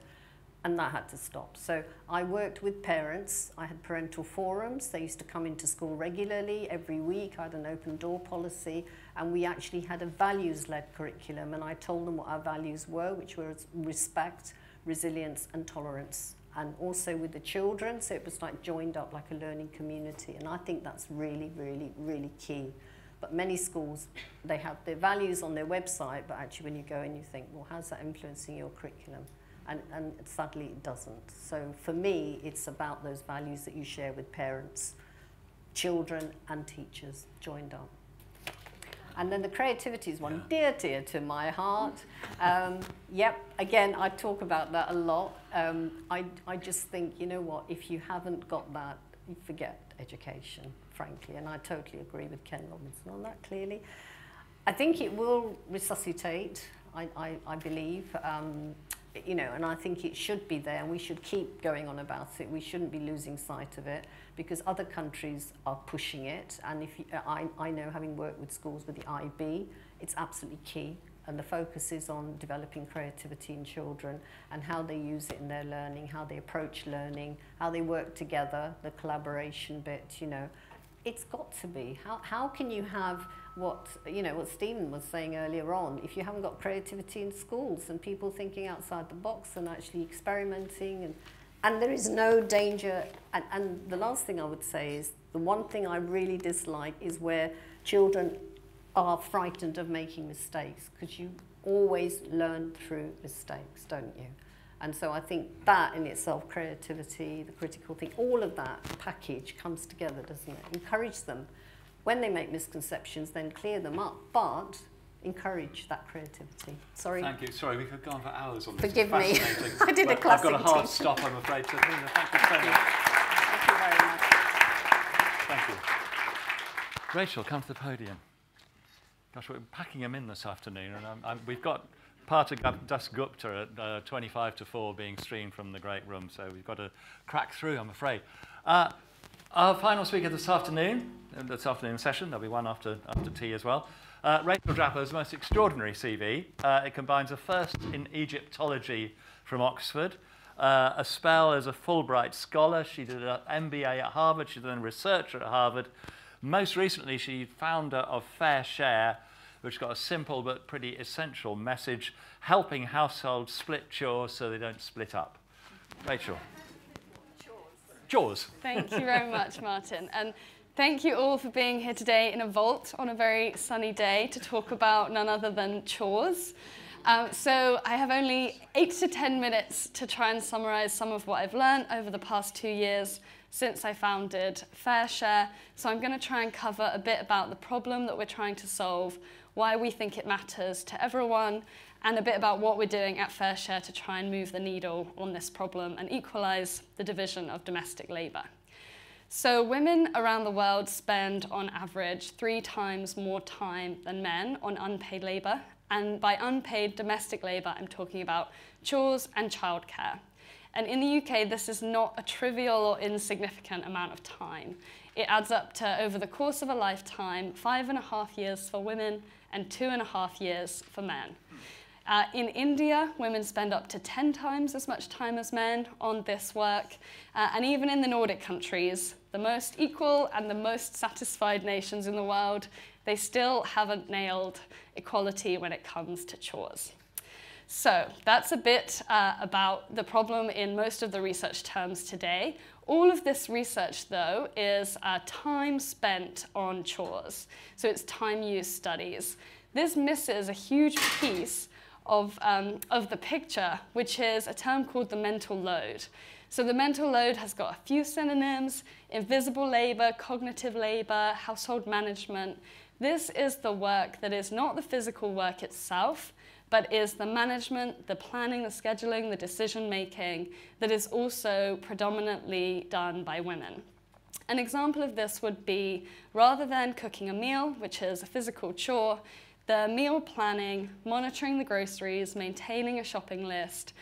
And that had to stop. So I worked with parents. I had parental forums. They used to come into school regularly, every week. I had an open door policy, and we actually had a values-led curriculum, and I told them what our values were, which were respect, resilience, and tolerance. And also with the children, so it was like joined up like a learning community. And I think that's really, really, really key. But many schools, they have their values on their website, but actually when you go in, you think, well, how's that influencing your curriculum? And sadly, it doesn't. So for me, it's about those values that you share with parents, children, and teachers joined up. And then the creativity is one dear to my heart. Yep, again, I talk about that a lot. I just think, you know what, if you haven't got that, you forget education, frankly. And I totally agree with Ken Robinson on that, clearly. I think it will resuscitate, I believe. You know, and I think it should be there, and we should keep going on about it. We shouldn't be losing sight of it, because other countries are pushing it. And if you, I know, having worked with schools with the IB, it's absolutely key. And the focus is on developing creativity in children and how they use it in their learning, how they approach learning, how they work together, the collaboration bit, you know. It's got to be. How can you have what Stephen was saying earlier on, if you haven't got creativity in schools and people thinking outside the box and actually experimenting, and there is no danger. And the last thing I would say is, the one thing I really dislike is where children are frightened of making mistakes, because you always learn through mistakes, don't you? And so I think that in itself, creativity, the critical thing, all of that package comes together, doesn't it? Encourage them. When they make misconceptions, then clear them up, but encourage that creativity. Sorry. Thank you. Sorry, we could go on for hours on this. Forgive me. I did a classic I've got a hard stop, I'm afraid. So, Meena, thank you so much. Thank you very much. Thank you. Rachel, come to the podium. Gosh, we're packing them in this afternoon, and we've got part of Das Gupta at 25 to 4 being streamed from the great room, so we've got to crack through, I'm afraid. Our final speaker this afternoon session, there'll be one after tea as well, Rachel Drapper's most extraordinary CV. It combines a first in Egyptology from Oxford, a spell as a Fulbright scholar. She did an MBA at Harvard. She's done research at Harvard. Most recently, she's founder of Fair Share, which got a simple but pretty essential message, helping households split chores so they don't split up. Rachel. Chores. Thank you very much, Martin. And thank you all for being here today in a vault on a very sunny day to talk about none other than chores. So I have only 8 to 10 minutes to try and summarize some of what I've learned over the past 2 years since I founded Fair Share. So I'm going to try and cover a bit about the problem that we're trying to solve, why we think it matters to everyone, and a bit about what we're doing at Fair Share to try and move the needle on this problem and equalise the division of domestic labour. So women around the world spend on average 3 times more time than men on unpaid labour. And by unpaid domestic labour, I'm talking about chores and childcare. And in the UK, this is not a trivial or insignificant amount of time. It adds up to, over the course of a lifetime, 5.5 years for women and 2.5 years for men. In India, women spend up to 10 times as much time as men on this work. And even in the Nordic countries, the most equal and the most satisfied nations in the world, they still haven't nailed equality when it comes to chores. So that's a bit about the problem in most of the research terms today. All of this research, though, is time spent on chores. So it's time use studies. This misses a huge piece of the picture, which is a term called the mental load. So the mental load has got a few synonyms: invisible labor, cognitive labor, household management. This is the work that is not the physical work itself, but is the management, the planning, the scheduling, the decision-making that is also predominantly done by women. An example of this would be, rather than cooking a meal, which is a physical chore, the meal planning, monitoring the groceries, maintaining a shopping list,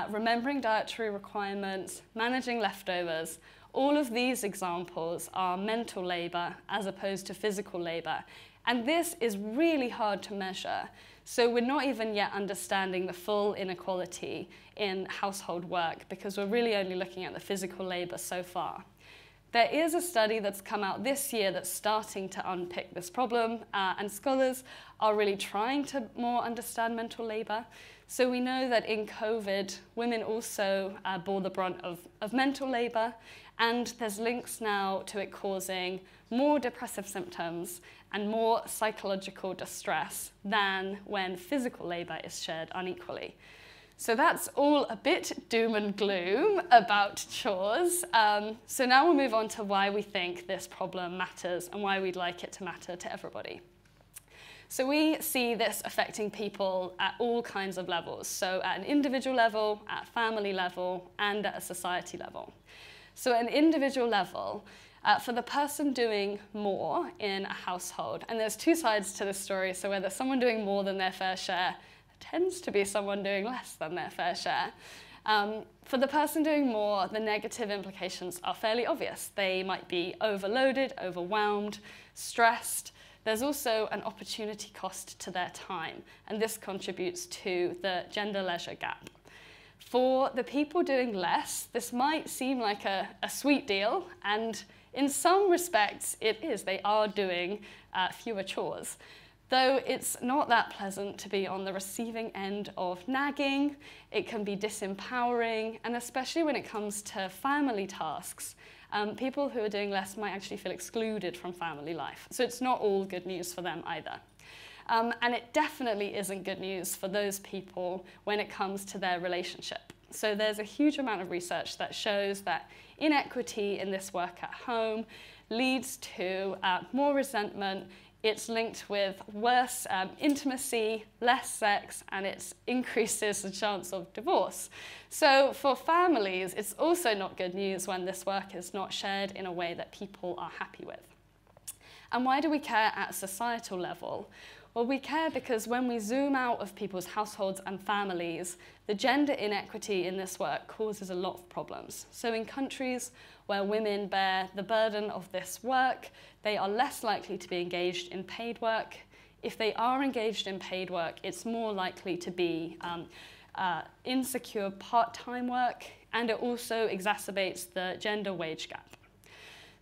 remembering dietary requirements, managing leftovers, all of these examples are mental labor as opposed to physical labor. And this is really hard to measure. So we're not even yet understanding the full inequality in household work because we're really only looking at the physical labor so far. There is a study that's come out this year that's starting to unpick this problem, and scholars are really trying to more understand mental labor. So we know that in COVID, women also bore the brunt of mental labor, and there's links now to it causing more depressive symptoms and more psychological distress than when physical labor is shared unequally. So that's all a bit doom and gloom about chores. So now we'll move on to why we think this problem matters and why we'd like it to matter to everybody. So we see this affecting people at all kinds of levels. So at an individual level, at a family level, and at a society level. So at an individual level, for the person doing more in a household, and there's two sides to this story, so whether someone doing more than their fair share tends to be someone doing less than their fair share. For the person doing more, the negative implications are fairly obvious. They might be overloaded, overwhelmed, stressed. There's also an opportunity cost to their time, and this contributes to the gender leisure gap. For the people doing less, this might seem like a sweet deal, and in some respects it is. They are doing fewer chores. Though it's not that pleasant to be on the receiving end of nagging, it can be disempowering, and especially when it comes to family tasks, people who are doing less might actually feel excluded from family life. So it's not all good news for them either. And it definitely isn't good news for those people when it comes to their relationship. So there's a huge amount of research that shows that inequity in this work at home leads to more resentment. It's linked with worse intimacy, less sex, and it increases the chance of divorce. So for families, it's also not good news when this work is not shared in a way that people are happy with. And why do we care at a societal level? Well, we care because when we zoom out of people's households and families, the gender inequity in this work causes a lot of problems. So in countries where women bear the burden of this work, they are less likely to be engaged in paid work. If they are engaged in paid work, it's more likely to be insecure part-time work, and it also exacerbates the gender wage gap.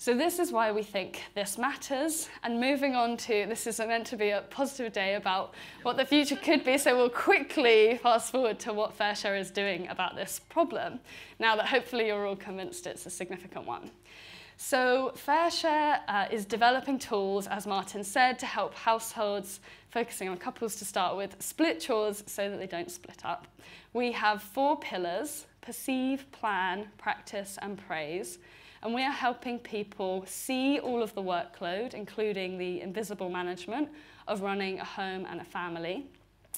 So this is why we think this matters. And moving on to, this is meant to be a positive day about what the future could be, so we'll quickly fast forward to what Fair Share is doing about this problem, now that hopefully you're all convinced it's a significant one. So Fair Share is developing tools, as Martin said, to help households, focusing on couples to start with, split chores so that they don't split up. We have 4 pillars: perceive, plan, practice, and praise. And we are helping people see all of the workload, including the invisible management of running a home and a family,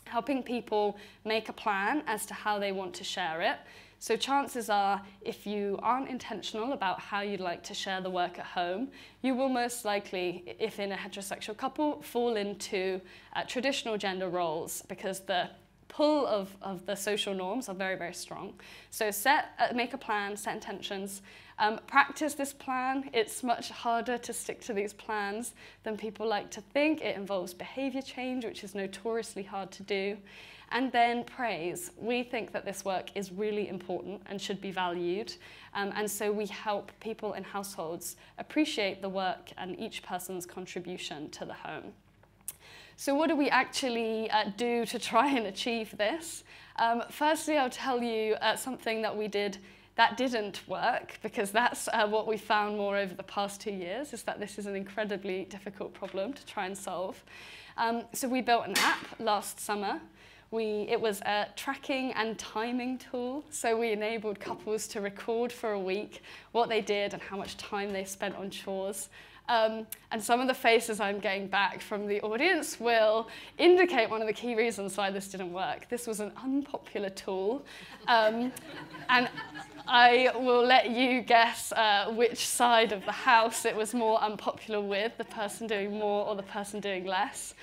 helping people make a plan as to how they want to share it. So chances are, if you aren't intentional about how you'd like to share the work at home, you will most likely, if in a heterosexual couple, fall into traditional gender roles, because the pull of the social norms are very, very strong. So make a plan, set intentions, practice this plan. It's much harder to stick to these plans than people like to think. It involves behavior change, which is notoriously hard to do. And then praise. We think that this work is really important and should be valued. And so we help people in households appreciate the work and each person's contribution to the home. So what do we actually do to try and achieve this? Firstly, I'll tell you something that we did that didn't work, because that's what we found more over the past 2 years, is that this is an incredibly difficult problem to try and solve. So we built an app last summer. It was a tracking and timing tool, so we enabled couples to record for a week what they did and how much time they spent on chores. And some of the faces I'm getting back from the audience will indicate one of the key reasons why this didn't work. This was an unpopular tool, and I will let you guess which side of the house it was more unpopular with, the person doing more or the person doing less.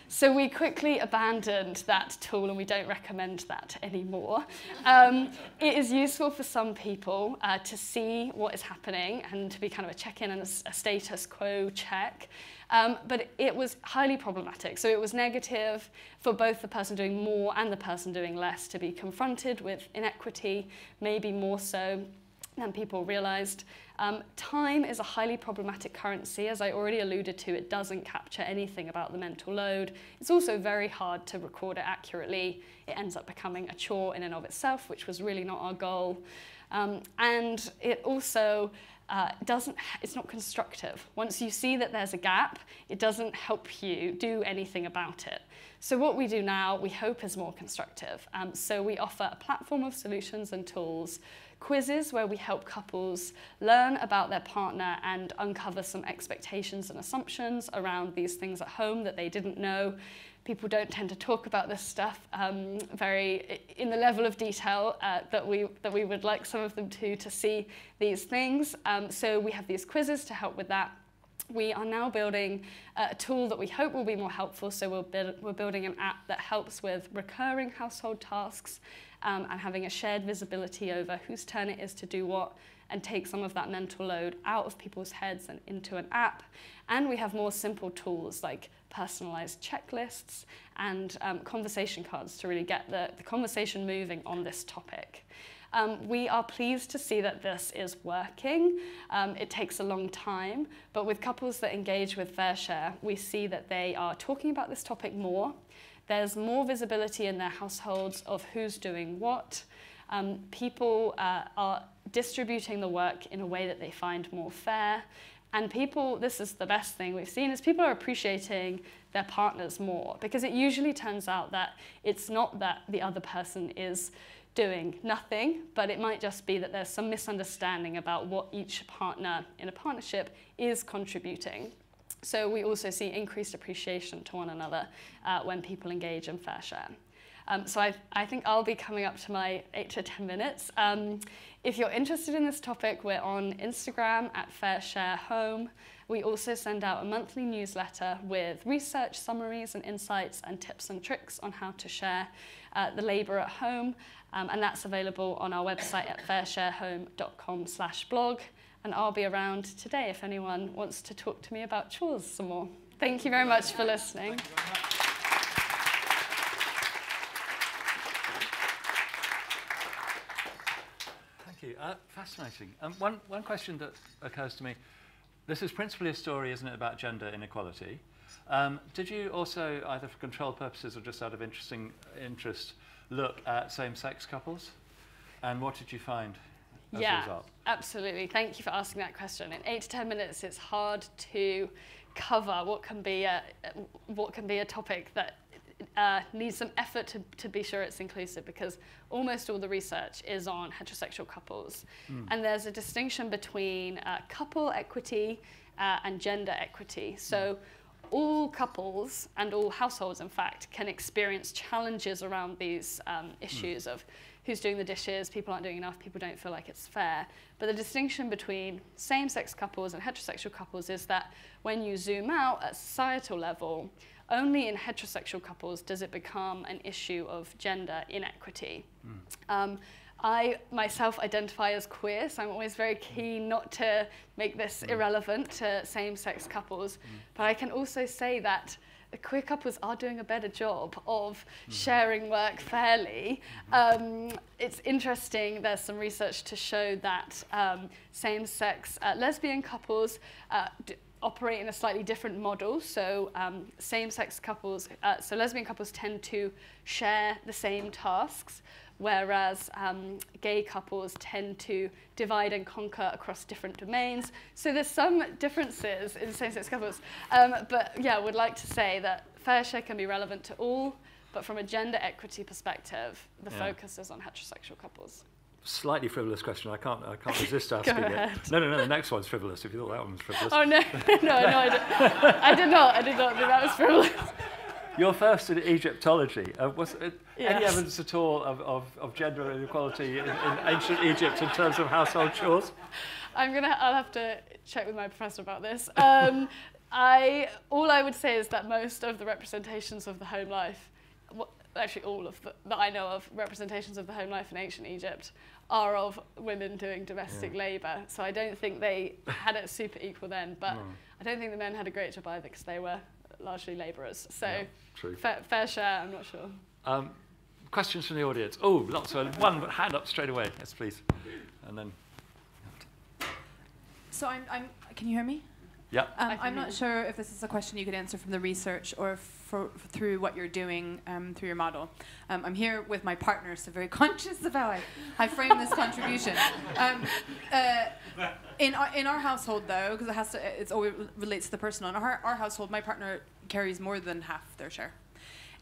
So we quickly abandoned that tool, and we don't recommend that anymore. It is useful for some people to see what is happening and to be kind of a check-in and a status quo check. But it was highly problematic. So it was negative for both the person doing more and the person doing less to be confronted with inequity, maybe more so than people realized. Time is a highly problematic currency. As I already alluded to, it doesn't capture anything about the mental load. It's also very hard to record it accurately. It ends up becoming a chore in and of itself, which was really not our goal. And it also it's not constructive. Once you see that there's a gap, it doesn't help you do anything about it. So what we do now, we hope, is more constructive. So we offer a platform of solutions and tools, quizzes where we help couples learn about their partner and uncover some expectations and assumptions around these things at home that they didn't know. People don't tend to talk about this stuff very in the level of detail that we would like some of them to see these things. So we have these quizzes to help with that. We are now building a tool that we hope will be more helpful. So we're building an app that helps with recurring household tasks and having a shared visibility over whose turn it is to do what, and take some of that mental load out of people's heads and into an app. And we have more simple tools like personalized checklists and conversation cards to really get the conversation moving on this topic. We are pleased to see that this is working. It takes a long time, but with couples that engage with Fair Share, we see that they are talking about this topic more. There's more visibility in their households of who's doing what. People are distributing the work in a way that they find more fair. And people, this is the best thing we've seen, is people are appreciating their partners more, because it usually turns out that it's not that the other person is doing nothing, but it might just be that there's some misunderstanding about what each partner in a partnership is contributing. So we also see increased appreciation to one another when people engage in Fair Share. So I think I'll be coming up to my 8 to 10 minutes. If you're interested in this topic, we're on Instagram at Fair Share Home. We also send out a monthly newsletter with research summaries and insights and tips and tricks on how to share the labour at home. And that's available on our website at fairsharehome.com/blog. And I'll be around today if anyone wants to talk to me about chores some more. Thank you very much for listening. Fascinating. One question that occurs to me, this is principally a story, isn't it, about gender inequality. Did you also, either for control purposes or just out of interest, look at same-sex couples? And what did you find as a result? Absolutely. Thank you for asking that question. In 8 to 10 minutes, it's hard to cover what can be a topic that needs some effort to be sure it's inclusive, because almost all the research is on heterosexual couples. And there's a distinction between couple equity and gender equity. So all couples and all households, in fact, can experience challenges around these issues of who's doing the dishes, people aren't doing enough, people don't feel like it's fair. But the distinction between same-sex couples and heterosexual couples is that when you zoom out at societal level, only in heterosexual couples does it become an issue of gender inequity. I myself identify as queer, so I'm always very keen not to make this irrelevant to same-sex couples. But I can also say that queer couples are doing a better job of sharing work fairly. It's interesting, there's some research to show that same-sex lesbian couples operate in a slightly different model. So same-sex couples, so lesbian couples tend to share the same tasks, whereas gay couples tend to divide and conquer across different domains. So there's some differences in same-sex couples. But yeah, I would like to say that fair share can be relevant to all, but from a gender equity perspective, the focus is on heterosexual couples. Slightly frivolous question. I can't resist asking Go ahead. it. No, the next one's frivolous. If you thought that one was frivolous. Oh no, I did not think that was frivolous. You're first in Egyptology. Was any Yes. evidence at all of gender inequality in ancient Egypt in terms of household chores? I'll have to check with my professor about this. All I would say is that most of the representations of the home life, actually all of that I know of, representations of the home life in ancient Egypt are of women doing domestic labour. So I don't think they had it super equal then, but I don't think the men had a great job either because they were largely labourers. So fair share, I'm not sure. Questions from the audience? Oh, lots of one hand up straight away. Yes, please. And then. So can you hear me? Yeah. I'm not sure if this is a question you could answer from the research or through what you're doing through your model. I'm here with my partner, so very conscious of how I frame this contribution. In our household, though, because it always relates to the personal. In our household, my partner carries more than half their share.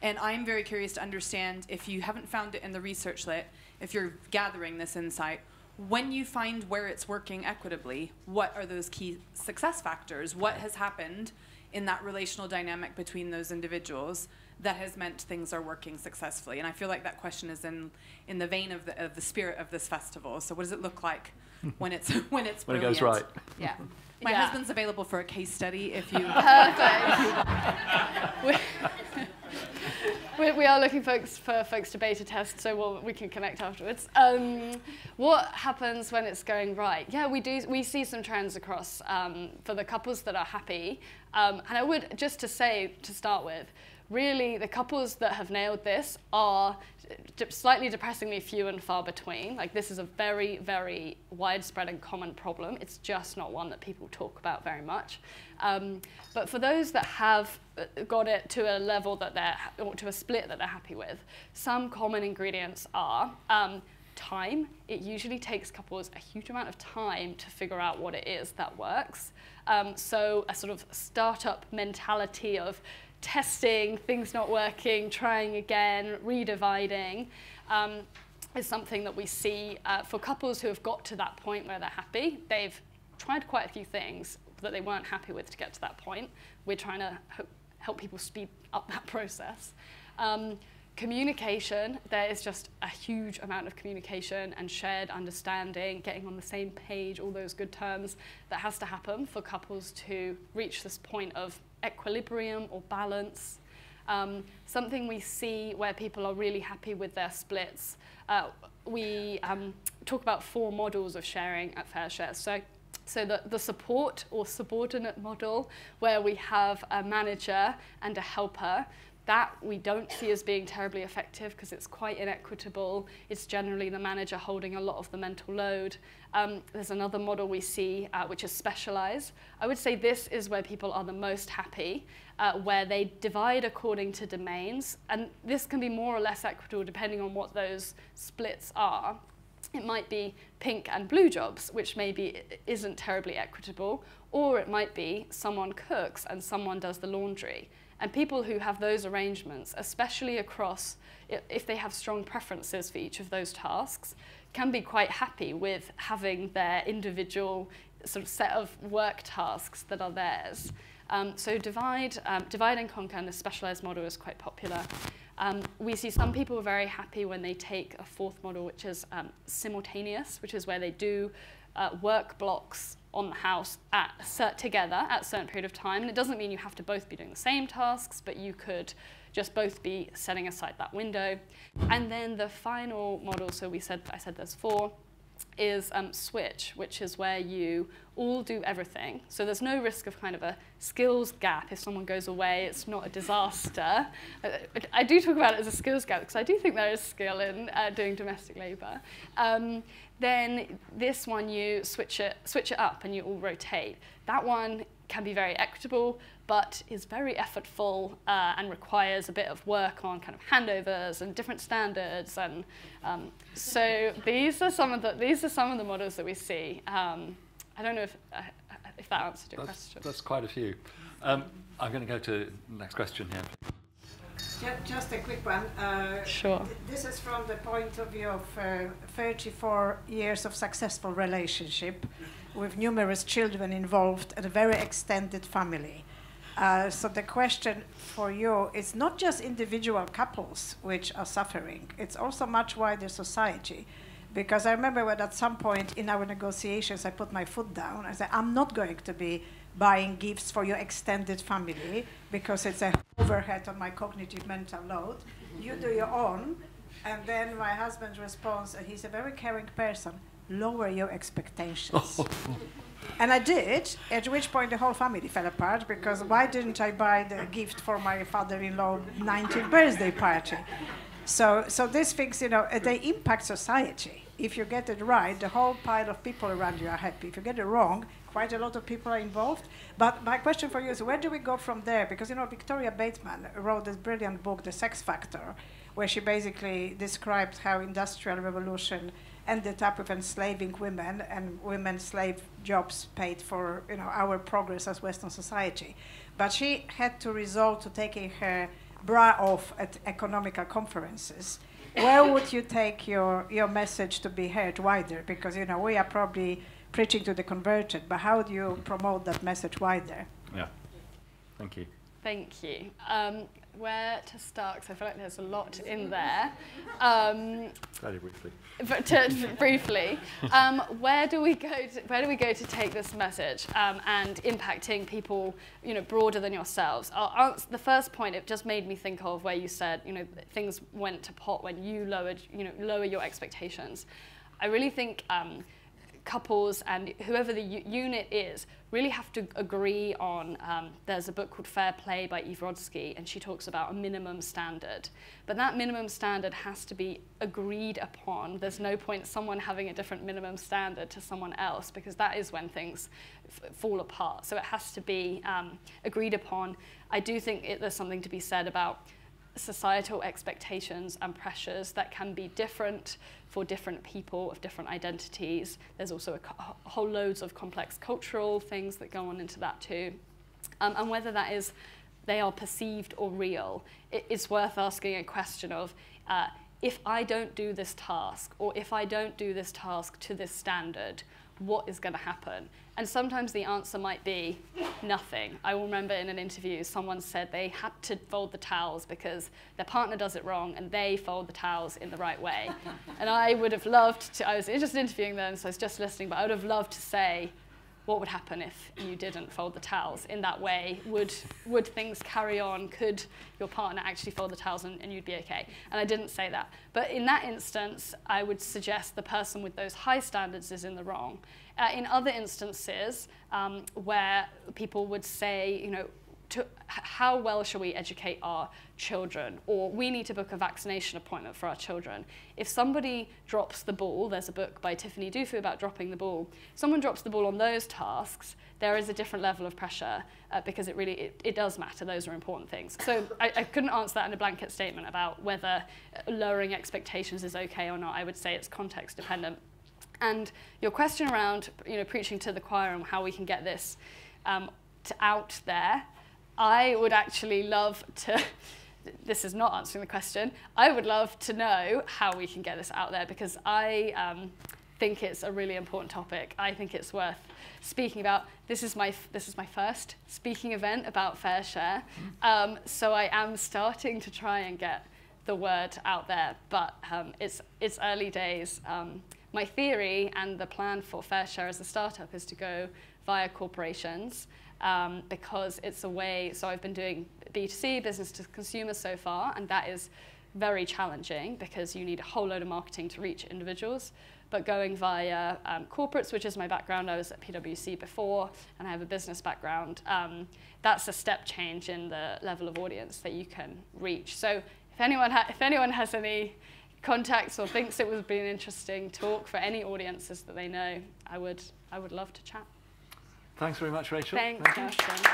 And I'm very curious to understand, if you haven't found it in the research lit, if you're gathering this insight, when you find where it's working equitably, what are those key success factors? What has happened in that relational dynamic between those individuals that has meant things are working successfully? And I feel like that question is in the vein of the spirit of this festival. So what does it look like when it's when it goes right? Yeah. My husband's available for a case study if you. Perfect. We are looking for folks to beta test, so we can connect afterwards. What happens when it's going right? Yeah, we see some trends across for the couples that are happy. And I would, just to say, to start with, really the couples that have nailed this are slightly depressingly few and far between. Like, this is a very, very widespread and common problem. It's just not one that people talk about very much. But for those that have got it to a level that or to a split that they're happy with, some common ingredients are time. It usually takes couples a huge amount of time to figure out what it is that works. So a sort of startup mentality of testing, things not working, trying again, redividing, is something that we see for couples who have got to that point where they're happy. They've tried quite a few things that they weren't happy with to get to that point. We're trying to help people speed up that process. Communication, there is just a huge amount of communication and shared understanding, getting on the same page, all those good terms that has to happen for couples to reach this point of equilibrium or balance. Something we see where people are really happy with their splits, we talk about 4 models of sharing at Fair Share. So the support or subordinate model, where we have a manager and a helper, that we don't see as being terribly effective because it's quite inequitable. It's generally the manager holding a lot of the mental load. There's another model we see, which is specialized. I would say this is where people are the most happy, where they divide according to domains. And this can be more or less equitable depending on what those splits are. It might be pink and blue jobs, which maybe isn't terribly equitable, or it might be someone cooks and someone does the laundry. And people who have those arrangements, especially across, if they have strong preferences for each of those tasks, can be quite happy with having their individual sort of set of work tasks that are theirs. So divide and conquer, and the specialized model is quite popular. We see some people are very happy when they take a 4th model, which is simultaneous, which is where they do work blocks on the house together at a certain period of time. And it doesn't mean you have to both be doing the same tasks, but you could just both be setting aside that window. And then the final model, so I said there's 4, is switch, which is where you all do everything. So there's no risk of kind of a skills gap. If someone goes away, it's not a disaster. I do talk about it as a skills gap because I do think there is skill in doing domestic labour. Then this one, you switch it up and you all rotate. That one can be very equitable, but is very effortful and requires a bit of work on kind of handovers and different standards. And so these are some of the models that we see. I don't know if that answered your question. That's quite a few. I'm going to go to the next question here. Just a quick one. Sure. This is from the point of view of 34 years of successful relationship with numerous children involved and a very extended family. So the question for you is not just individual couples which are suffering, it's also much wider society. Because I remember when at some point in our negotiations I put my foot down. I said, I'm not going to be buying gifts for your extended family because it's a overhead on my cognitive mental load. You do your own. And then my husband's response, and he's a very caring person, lower your expectations. And I did, at which point the whole family fell apart because why didn't I buy the gift for my father-in-law 19th birthday party? So these things, they impact society. If you get it right, the whole pile of people around you are happy. If you get it wrong, quite a lot of people are involved. But my question for you is, where do we go from there? Because, Victoria Bateman wrote this brilliant book, The Sex Factor, where she basically described how Industrial Revolution ended up with enslaving women and women's slave jobs paid for our progress as Western society. But she had to resort to taking her bra off at economical conferences. Where would you take your message to be heard wider? Because we are probably preaching to the converted, but how do you promote that message wider? Yeah, thank you. Thank you. Where to start? Because I feel like there's a lot in there. Very briefly. But briefly, where do we go to take this message and impacting people, broader than yourselves? The first point, it just made me think of where you said, things went to pot when you lower your expectations. I really think couples and whoever the unit is really have to agree on, there's a book called Fair Play by Eve Rodsky, and she talks about a minimum standard. But that minimum standard has to be agreed upon. There's no point someone having a different minimum standard to someone else, because that is when things fall apart. So it has to be agreed upon. I do think there's something to be said about societal expectations and pressures that can be different for different people of different identities. There's also a whole loads of complex cultural things that go on into that too. And whether that is they are perceived or real, it's worth asking a question of if I don't do this task, or if I don't do this task to this standard, what is going to happen? And sometimes the answer might be nothing. I will remember in an interview, someone said they had to fold the towels because their partner does it wrong and they fold the towels in the right way. And I would have loved to, I was just interviewing them, so I was just listening, but I would have loved to say, what would happen if you didn't fold the towels in that way? Would things carry on? Could your partner actually fold the towels and you'd be okay? And I didn't say that. But in that instance, I would suggest the person with those high standards is in the wrong. In other instances, where people would say, how well shall we educate our children? Or we need to book a vaccination appointment for our children. If somebody drops the ball, there's a book by Tiffany Dufu about dropping the ball. If someone drops the ball on those tasks, there is a different level of pressure because it does matter. Those are important things. So I couldn't answer that in a blanket statement about whether lowering expectations is okay or not. I would say it's context dependent. And your question around preaching to the choir and how we can get this out there, I would actually love to, this is not answering the question, I would love to know how we can get this out there, because I think it's a really important topic. I think it's worth speaking about. This is my first speaking event about Fair Share, so I am starting to try and get the word out there, but it's early days. My theory and the plan for Fair Share as a startup is to go via corporations, because it's a way, so I've been doing B2C, business to consumer so far, and that is very challenging because you need a whole load of marketing to reach individuals. But going via corporates, which is my background, I was at PwC before, and I have a business background, that's a step change in the level of audience that you can reach. So if anyone has any contacts or thinks it would be an interesting talk for any audiences that they know, I would love to chat. Thanks very much, Rachel. Thanks, Justin.